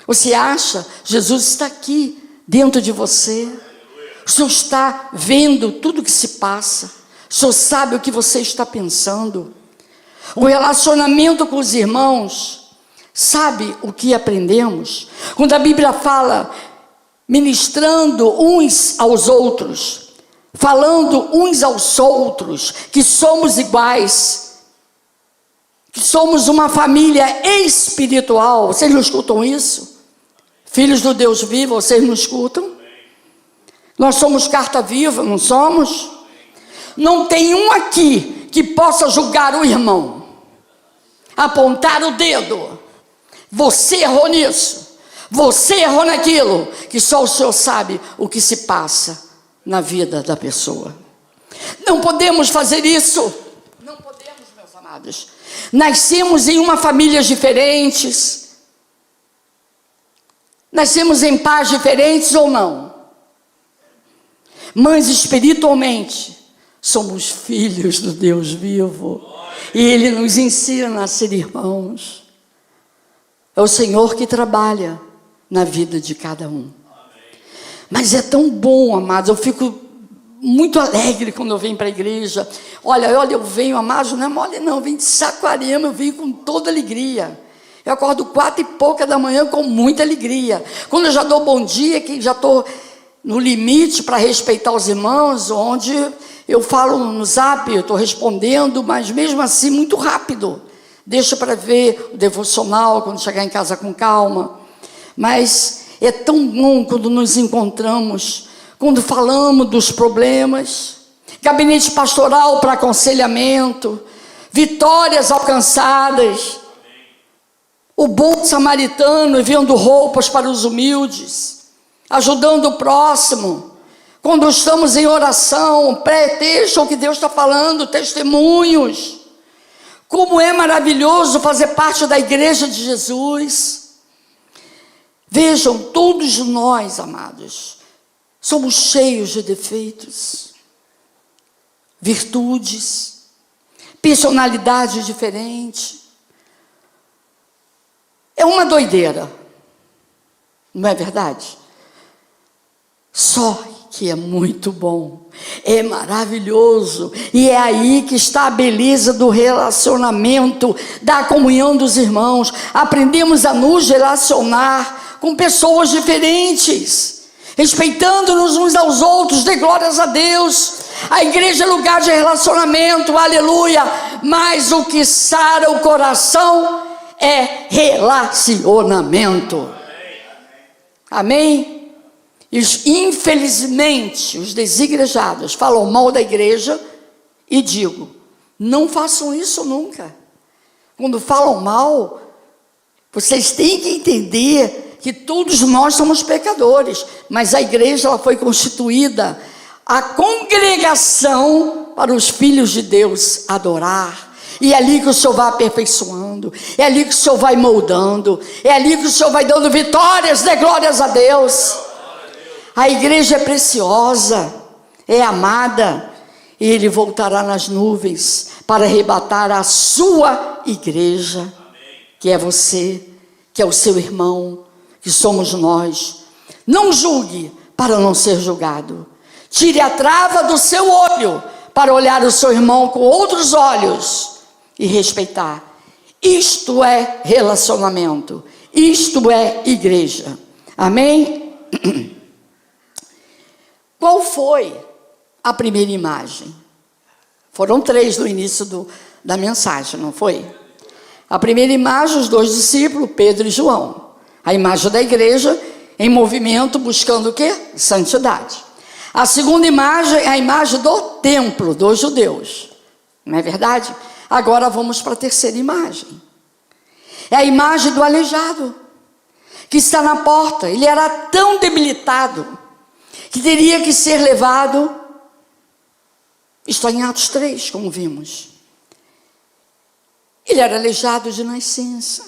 Você acha? Jesus está aqui dentro de você. O Senhor está vendo tudo que se passa. O Senhor sabe o que você está pensando. O relacionamento com os irmãos, sabe o que aprendemos? Quando a Bíblia fala, ministrando uns aos outros, falando uns aos outros, que somos iguais, que somos uma família espiritual. Vocês não escutam isso? Filhos do Deus vivo, vocês não escutam? Nós somos carta viva, não somos? Não tem um aqui que possa julgar o irmão, apontar o dedo. Você errou nisso, você errou naquilo, que só o Senhor sabe o que se passa na vida da pessoa. Não podemos fazer isso. Não podemos, meus amados. Nascemos em uma família diferentes. Nascemos em pais diferentes ou não? Mas espiritualmente somos filhos do Deus vivo. E Ele nos ensina a ser irmãos. É o Senhor que trabalha na vida de cada um. Mas é tão bom, amados. Eu fico muito alegre quando eu venho para a igreja. Olha, eu venho, amados, não é mole não. Eu venho de Saquarema, eu venho com toda alegria. Eu acordo 4h pouca da manhã com muita alegria. Quando eu já dou bom dia, que já estou no limite para respeitar os irmãos, onde eu falo no zap, eu estou respondendo, mas mesmo assim muito rápido. Deixo para ver o devocional quando chegar em casa com calma. Mas é tão bom quando nos encontramos, quando falamos dos problemas, gabinete pastoral para aconselhamento, vitórias alcançadas, o bom samaritano enviando roupas para os humildes, ajudando o próximo, quando estamos em oração, pretexto ao que Deus está falando, testemunhos. Como é maravilhoso fazer parte da igreja de Jesus. Vejam, todos nós, amados, somos cheios de defeitos, virtudes, personalidade diferente. É uma doideira, não é verdade? Só que é muito bom, é maravilhoso, e é aí que está a beleza do relacionamento, da comunhão dos irmãos. Aprendemos a nos relacionar com pessoas diferentes, respeitando-nos uns aos outros, dê glórias a Deus. A igreja é lugar de relacionamento, aleluia, mas o que sara o coração é relacionamento. Amém? Infelizmente, os desigrejados falam mal da igreja, e digo, não façam isso nunca. Quando falam mal, vocês têm que entender que todos nós somos pecadores, mas a igreja ela foi constituída, a congregação para os filhos de Deus adorar. E é ali que o Senhor vai aperfeiçoando, é ali que o Senhor vai moldando, é ali que o Senhor vai dando vitórias, dê glórias a Deus. A igreja é preciosa, é amada, e Ele voltará nas nuvens para arrebatar a sua igreja, que é você, que é o seu irmão, que somos nós. Não julgue para não ser julgado. Tire a trava do seu olho para olhar o seu irmão com outros olhos e respeitar. Isto é relacionamento, isto é igreja. Amém? Qual foi a primeira imagem? Foram 3 no início da mensagem, não foi? A primeira imagem, os 2 discípulos, Pedro e João. A imagem da igreja em movimento, buscando o quê? Santidade. A segunda imagem é a imagem do templo dos judeus. Não é verdade? Agora vamos para a terceira imagem. É a imagem do aleijado, que está na porta. Ele era tão debilitado que teria que ser levado, está em Atos 3, como vimos. Ele era aleijado de nascença.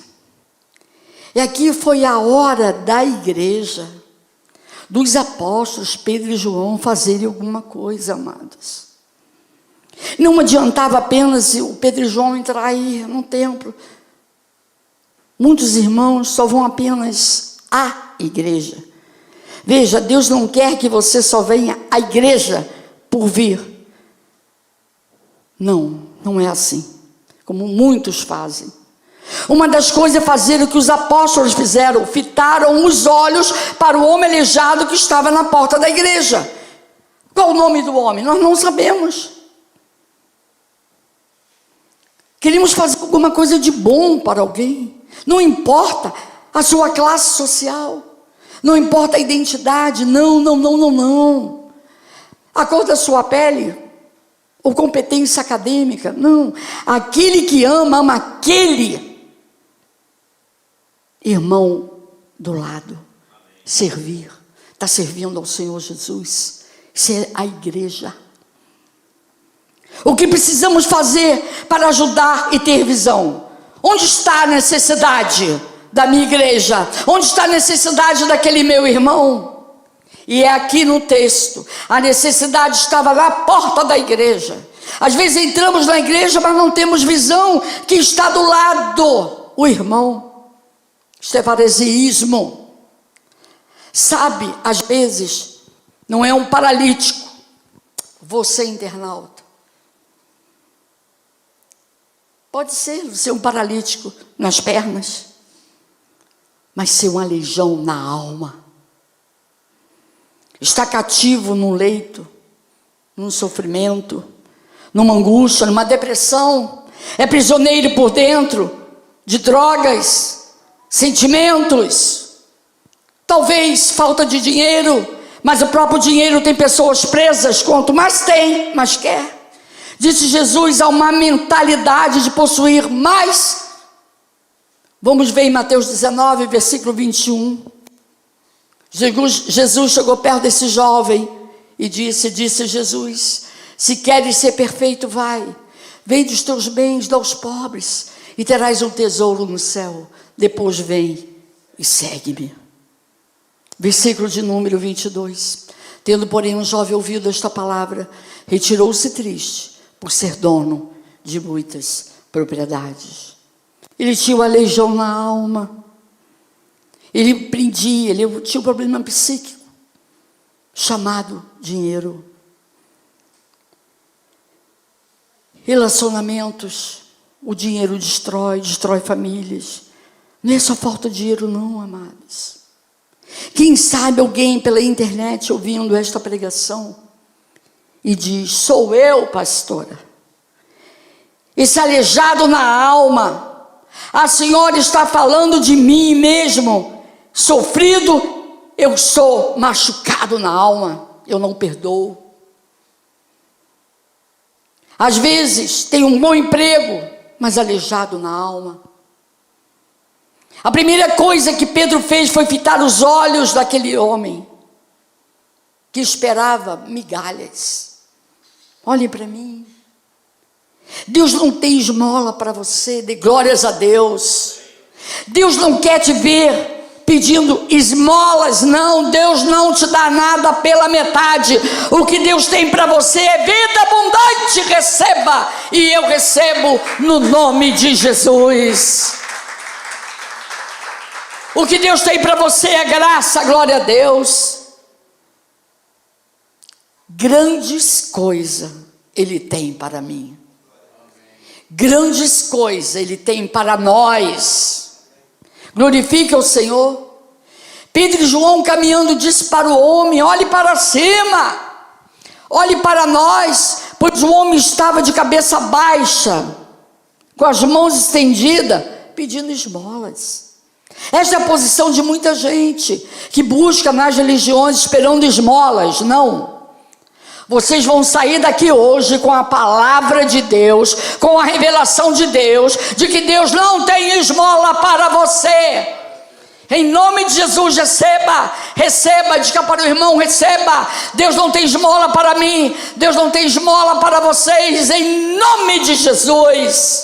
E aqui foi a hora da igreja, dos apóstolos Pedro e João fazerem alguma coisa, amados. Não adiantava apenas o Pedro e João entrar aí no templo. Muitos irmãos só vão apenas à igreja. Veja, Deus não quer que você só venha à igreja por vir. Não, não é assim, como muitos fazem. Uma das coisas é fazer o que os apóstolos fizeram, fitaram os olhos para o homem aleijado que estava na porta da igreja. Qual o nome do homem? Nós não sabemos. Queríamos fazer alguma coisa de bom para alguém, não importa a sua classe social. Não importa a identidade, não. A cor da sua pele, ou competência acadêmica, não. Aquele que ama aquele irmão do lado. Servir. Está servindo ao Senhor Jesus. Isso é a igreja. O que precisamos fazer para ajudar e ter visão? Onde está a necessidade da minha igreja? Onde está a necessidade daquele meu irmão? E é aqui no texto, a necessidade estava na porta da igreja. Às vezes entramos na igreja, mas não temos visão que está do lado, o irmão. Isto é fariseísmo. Sabe, às vezes, não é um paralítico, você internauta. Pode ser um paralítico nas pernas, mas ser um aleijão na alma. Está cativo num leito, num sofrimento, numa angústia, numa depressão. É prisioneiro por dentro de drogas, sentimentos. Talvez falta de dinheiro, mas o próprio dinheiro tem pessoas presas. Quanto mais tem, mais quer. Disse Jesus, há uma mentalidade de possuir mais. Vamos ver em Mateus 19, versículo 21. Jesus chegou perto desse jovem e disse Jesus, se queres ser perfeito, vai, vende os teus bens, dá aos pobres, e terás um tesouro no céu. Depois vem e segue-me. Versículo de número 22. Tendo, porém, um jovem ouvido esta palavra, retirou-se triste, por ser dono de muitas propriedades. Ele tinha uma aleijão na alma. Ele prendia, ele tinha um problema psíquico, chamado dinheiro. Relacionamentos, o dinheiro destrói famílias. Não é só falta de dinheiro não, amados. Quem sabe alguém pela internet ouvindo esta pregação e diz, sou eu, pastora, esse aleijado na alma, a senhora está falando de mim mesmo, sofrido, eu sou machucado na alma, eu não perdoo. Às vezes tem um bom emprego, mas aleijado na alma. A primeira coisa que Pedro fez foi fitar os olhos daquele homem que esperava migalhas. Olhem para mim. Deus não tem esmola para você, dê glórias a Deus. Deus não quer te ver pedindo esmolas, não. Deus não te dá nada pela metade. O que Deus tem para você é vida abundante, receba. E eu recebo no nome de Jesus. O que Deus tem para você é graça, glória a Deus. Grandes coisas Ele tem para mim. Grandes coisas Ele tem para nós. Glorifique o Senhor. Pedro e João caminhando disse para o homem, olhe para cima, olhe para nós, pois o homem estava de cabeça baixa, com as mãos estendidas, pedindo esmolas. Esta é a posição de muita gente que busca nas religiões esperando esmolas. Não. Vocês vão sair daqui hoje com a palavra de Deus, com a revelação de Deus, de que Deus não tem esmola para você. Em nome de Jesus, receba, diga para o irmão, receba. Deus não tem esmola para mim, Deus não tem esmola para vocês, em nome de Jesus.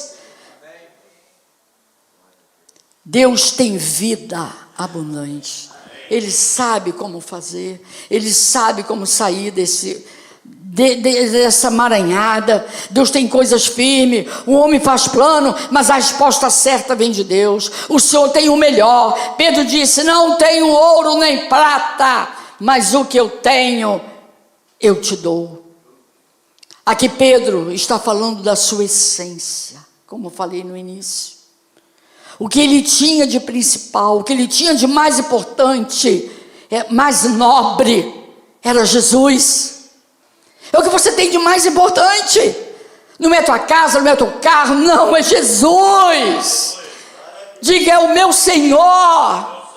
Deus tem vida abundante. Ele sabe como fazer, Ele sabe como sair dessa emaranhada. Deus tem coisas firmes. O homem faz plano, mas a resposta certa vem de Deus. O Senhor tem o melhor. Pedro disse, não tenho ouro nem prata, mas o que eu tenho, eu te dou. Aqui Pedro está falando da sua essência, como eu falei no início. O que ele tinha de principal, o que ele tinha de mais importante, mais nobre, era Jesus. É o que você tem de mais importante. Não é tua casa, não é teu carro, não, é Jesus. Diga, é o meu Senhor.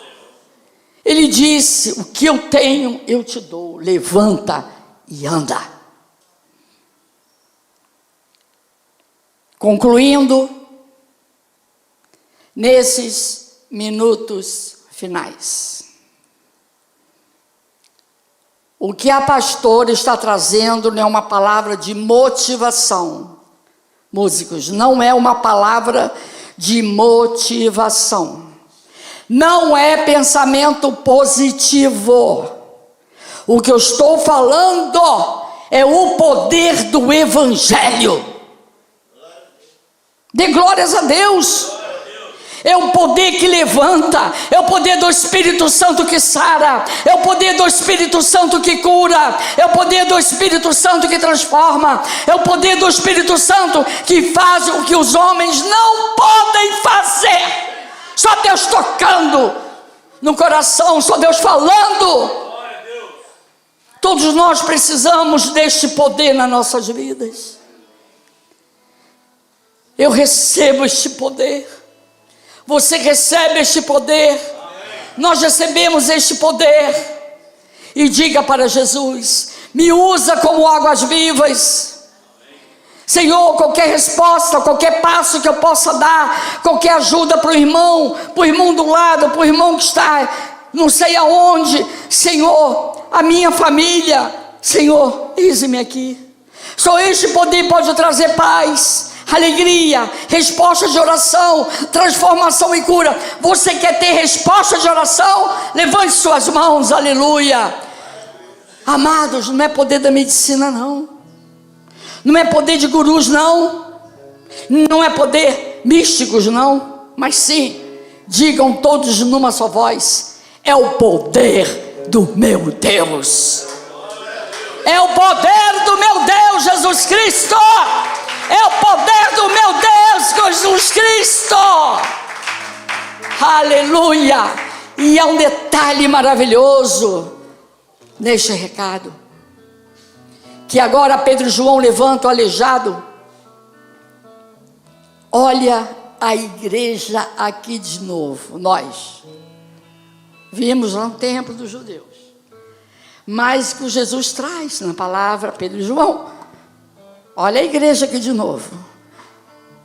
Ele disse: o que eu tenho eu te dou, levanta e anda. Concluindo, nesses minutos finais, o que a pastora está trazendo não é uma palavra de motivação. Músicos, não é uma palavra de motivação. Não é pensamento positivo. O que eu estou falando é o poder do Evangelho. Dê glórias a Deus. É o poder que levanta, é o poder do Espírito Santo que sara, é o poder do Espírito Santo que cura, é o poder do Espírito Santo que transforma, é o poder do Espírito Santo que faz o que os homens não podem fazer. Só Deus tocando no coração, só Deus falando. Todos nós precisamos deste poder nas nossas vidas. Eu recebo este poder. Você recebe este poder. Nós recebemos este poder. E diga para Jesus: me usa como águas vivas. Senhor, qualquer resposta, qualquer passo que eu possa dar, qualquer ajuda para o irmão do lado, para o irmão que está não sei aonde, Senhor, a minha família, Senhor, eis-me aqui. Só este poder pode trazer paz, alegria, resposta de oração, transformação e cura. Você quer ter resposta de oração? Levante suas mãos, aleluia. Amados, não é poder da medicina não. Não é poder de gurus não. Não é poder místicos não. Mas sim, digam todos numa só voz: é o poder do meu Deus. É o poder do meu Deus, Jesus Cristo. É o poder do meu Deus, Jesus Cristo. Aleluia. E há um detalhe maravilhoso neste recado, que agora Pedro e João levantam o aleijado. Olha a igreja aqui de novo. Nós vimos lá no templo dos judeus, mas que Jesus traz na palavra Pedro e João. Olha a igreja aqui de novo,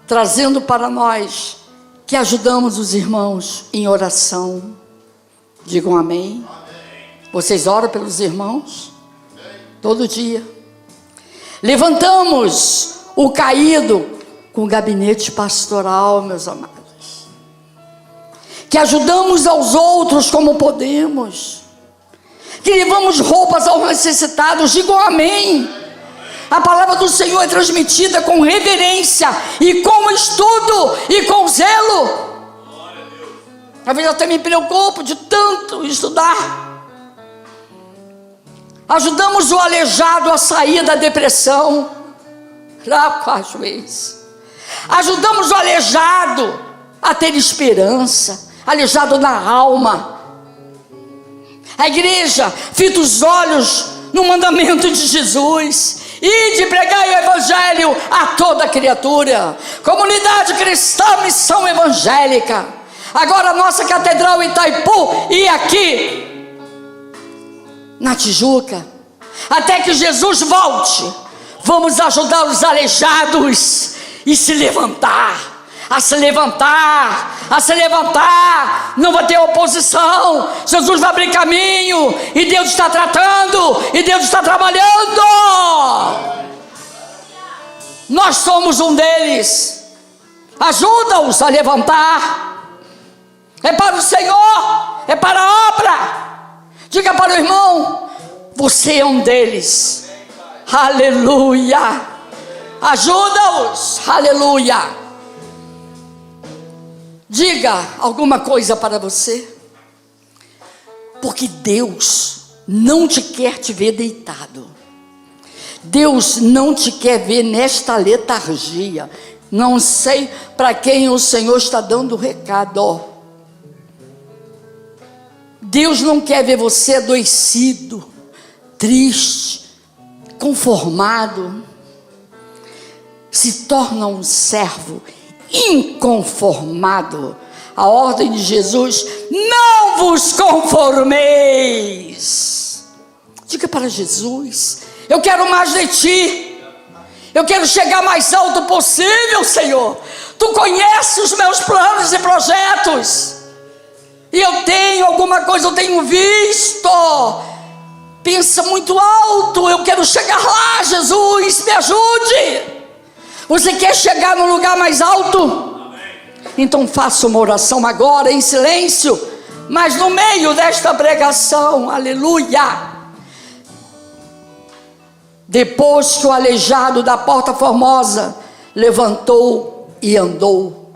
trazendo para nós que ajudamos os irmãos em oração. Digam amém. Vocês oram pelos irmãos? Todo dia. Levantamos o caído com o gabinete pastoral, meus amados. Que ajudamos aos outros como podemos. Que levamos roupas aos necessitados. Digam amém. A palavra do Senhor é transmitida com reverência e com estudo e com zelo. Às vezes eu até me preocupo de tanto estudar. Ajudamos o aleijado a sair da depressão. Ajudamos o aleijado a ter esperança. Aleijado na alma. A igreja fita os olhos no mandamento de Jesus: e de pregar o evangelho a toda criatura. Comunidade cristã, missão evangélica. Agora a nossa catedral em Itaipu e aqui na Tijuca, até que Jesus volte, vamos ajudar os aleijados e se levantar, a se levantar, a se levantar. Não vai ter oposição. Jesus vai abrir caminho, e Deus está tratando, e Deus está trabalhando. Nós somos um deles. Ajuda-os a levantar. É para o Senhor, é para a obra. Diga para o irmão: você é um deles. Aleluia. Ajuda-os. Aleluia. Diga alguma coisa para você, porque Deus não te quer te ver deitado. Deus não te quer ver nesta letargia. Não sei para quem o Senhor está dando o recado. Deus não quer ver você adoecido, triste, conformado. Se torna um servo inconformado. A ordem de Jesus: não vos conformeis. Diga para Jesus: eu quero mais de ti. Eu quero chegar mais alto possível, Senhor. Tu conheces os meus planos e projetos. E eu tenho alguma coisa, eu tenho visto. Pensa muito alto. Eu quero chegar lá, Jesus, me ajude. Você quer chegar no lugar mais alto? Então faça uma oração agora, em silêncio, mas no meio desta pregação. Aleluia. Depois que o aleijado da Porta Formosa levantou e andou.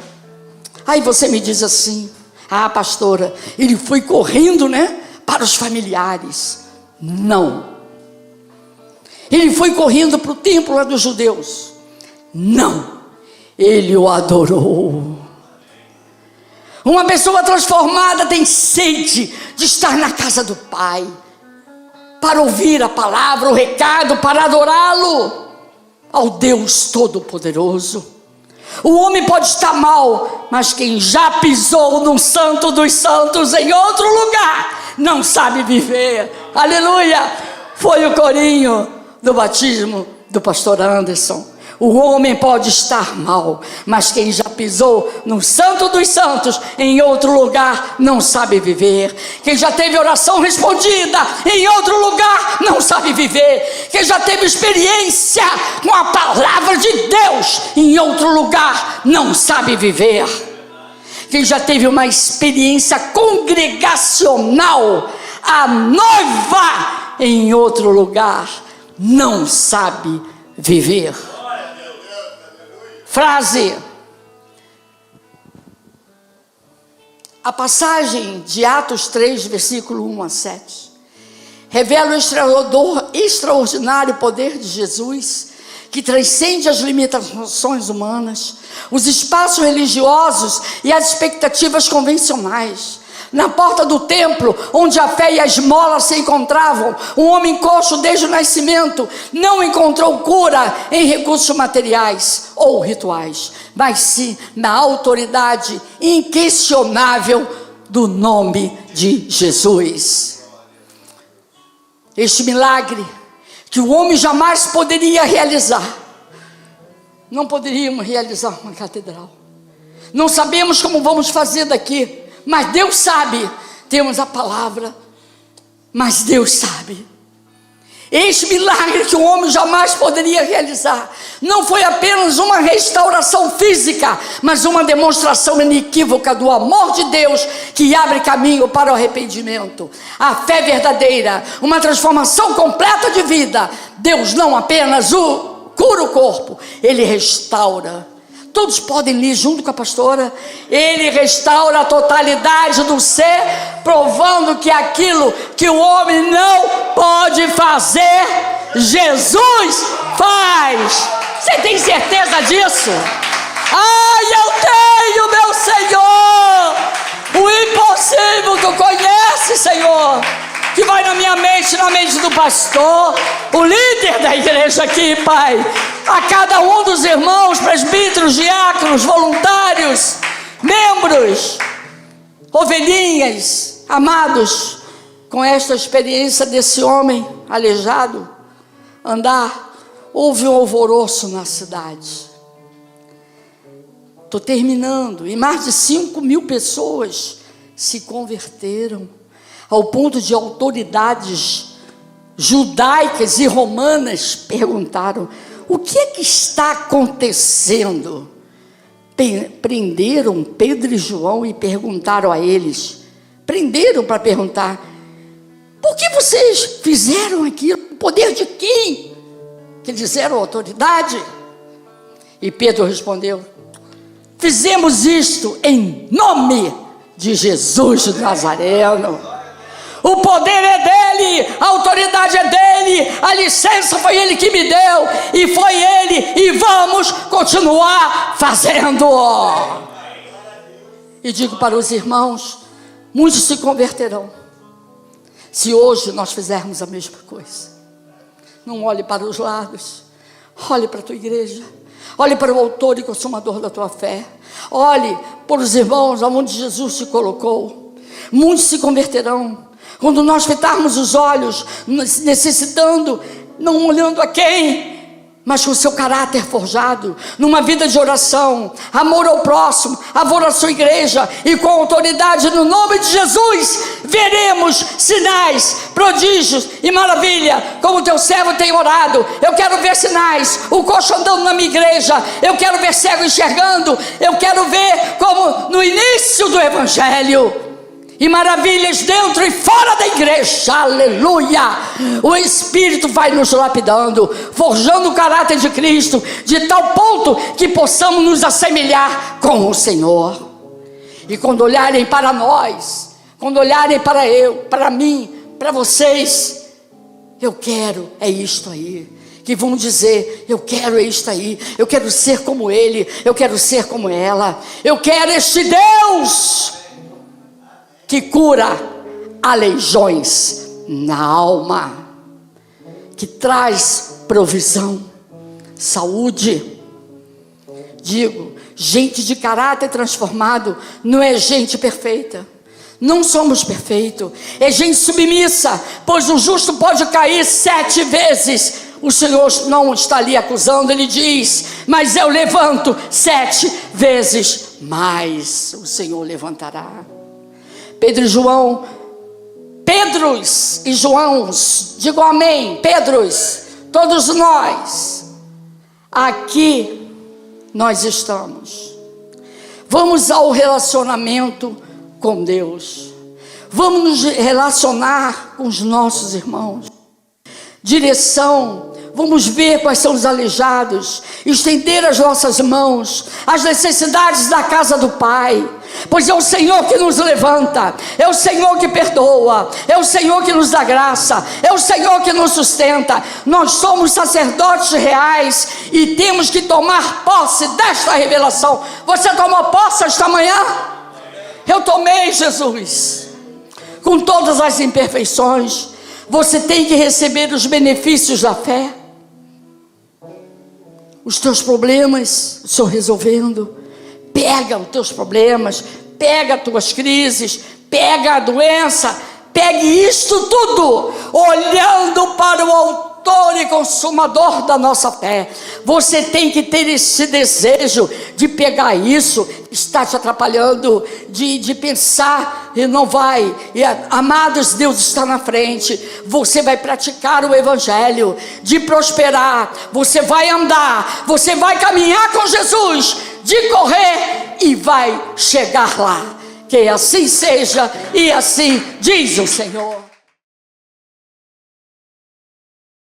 Aí você me diz assim: ah, pastora, ele foi correndo, né, para os familiares. Não. Ele foi correndo para o templo lá dos judeus. Não. Ele o adorou. Uma pessoa transformada tem sede de estar na casa do Pai, para ouvir a palavra, o recado, para adorá-lo, ao Deus Todo-Poderoso. O homem pode estar mal, mas quem já pisou no Santo dos Santos em outro lugar, não sabe viver. Aleluia! Foi o corinho do batismo do pastor Anderson. O homem pode estar mal, mas quem já pisou no Santo dos Santos em outro lugar não sabe viver. Quem já teve oração respondida em outro lugar não sabe viver. Quem já teve experiência com a palavra de Deus em outro lugar não sabe viver. Quem já teve uma experiência congregacional, a noiva em outro lugar não sabe viver. Frase. A passagem de Atos 3, versículo 1 a 7, revela o extraordinário poder de Jesus, que transcende as limitações humanas, os espaços religiosos e as expectativas convencionais. Na porta do templo, onde a fé e a esmola se encontravam, um homem coxo desde o nascimento não encontrou cura em recursos materiais ou rituais, mas sim na autoridade inquestionável do nome de Jesus. Este milagre que o homem jamais poderia realizar, não poderíamos realizar uma catedral. Não sabemos como vamos fazer daqui, mas Deus sabe. Temos a palavra, mas Deus sabe. Este milagre que o homem jamais poderia realizar não foi apenas uma restauração física, mas uma demonstração inequívoca do amor de Deus, que abre caminho para o arrependimento, a fé verdadeira, uma transformação completa de vida. Deus não apenas cura o corpo, Ele restaura. Todos podem ler junto com a pastora. Ele restaura a totalidade do ser, provando que aquilo que o homem não pode fazer, Jesus faz. Você tem certeza disso? Ai, eu tenho, meu Senhor, o impossível tu conheces, Senhor, que vai na minha mente, na mente do pastor, o líder da igreja aqui, Pai, a cada um dos irmãos, presbíteros, diáconos, voluntários, membros, ovelhinhas, amados, com esta experiência desse homem aleijado, andar, houve um alvoroço na cidade. Estou terminando, e mais de 5.000 pessoas se converteram, ao ponto de autoridades judaicas e romanas perguntaram: o que é que está acontecendo? Prenderam Pedro e João e perguntaram a eles, prenderam para perguntar: por que vocês fizeram aquilo? O poder de quem? Que eles eram autoridade. E Pedro respondeu: fizemos isto em nome de Jesus de Nazareno. O poder é dele, a autoridade é dele, a licença foi ele que me deu, e foi ele, e vamos continuar fazendo. E digo para os irmãos, muitos se converterão se hoje nós fizermos a mesma coisa. Não olhe para os lados, olhe para a tua igreja, olhe para o autor e consumador da tua fé, olhe para os irmãos aonde Jesus te colocou. muitos se converterão. Quando nós fitarmos os olhos, necessitando, não olhando a quem, mas com o seu caráter forjado, numa vida de oração, amor ao próximo, amor à sua igreja, e com autoridade no nome de Jesus, veremos sinais, prodígios e maravilha, como teu servo tem orado. Eu quero ver sinais, o coxo andando na minha igreja, eu quero ver cego enxergando, eu quero ver como no início do evangelho, e maravilhas dentro e fora da igreja, aleluia. O Espírito vai nos lapidando, forjando o caráter de Cristo, de tal ponto que possamos nos assemelhar com o Senhor. E quando olharem para nós, quando olharem para mim, para vocês, eu quero, é isto aí. Que vão dizer, eu quero isto aí, eu quero ser como ele, eu quero ser como ela, eu quero este Deus que cura aleijões na alma, que traz provisão, saúde. Digo, gente de caráter transformado não é gente perfeita. Não somos perfeitos, é gente submissa, pois o justo pode cair 7 vezes. O Senhor não está ali acusando, ele diz, mas eu levanto 7 vezes mais. O Senhor levantará. Pedros e Joãos, digo amém, Pedros, todos nós, aqui nós estamos. Vamos ao relacionamento com Deus, vamos nos relacionar com os nossos irmãos, direção, vamos ver quais são os aleijados, estender as nossas mãos, as necessidades da casa do Pai, pois é o Senhor que nos levanta, é o Senhor que perdoa, é o Senhor que nos dá graça, é o Senhor que nos sustenta. Nós somos sacerdotes reais e temos que tomar posse desta revelação. Você tomou posse esta manhã? Eu tomei, Jesus, com todas as imperfeições. Você tem que receber os benefícios da fé. Os teus problemas, o Senhor resolvendo. Pega os teus problemas, pega as tuas crises, pega a doença, pegue isto tudo, olhando para o autor e consumador da nossa fé. Você tem que ter esse desejo de pegar isso, está te atrapalhando, de pensar e não vai. E, amados, Deus está na frente. Você vai praticar o evangelho, de prosperar, você vai andar, você vai caminhar com Jesus, de correr e vai chegar lá. Que assim seja e assim diz o Senhor.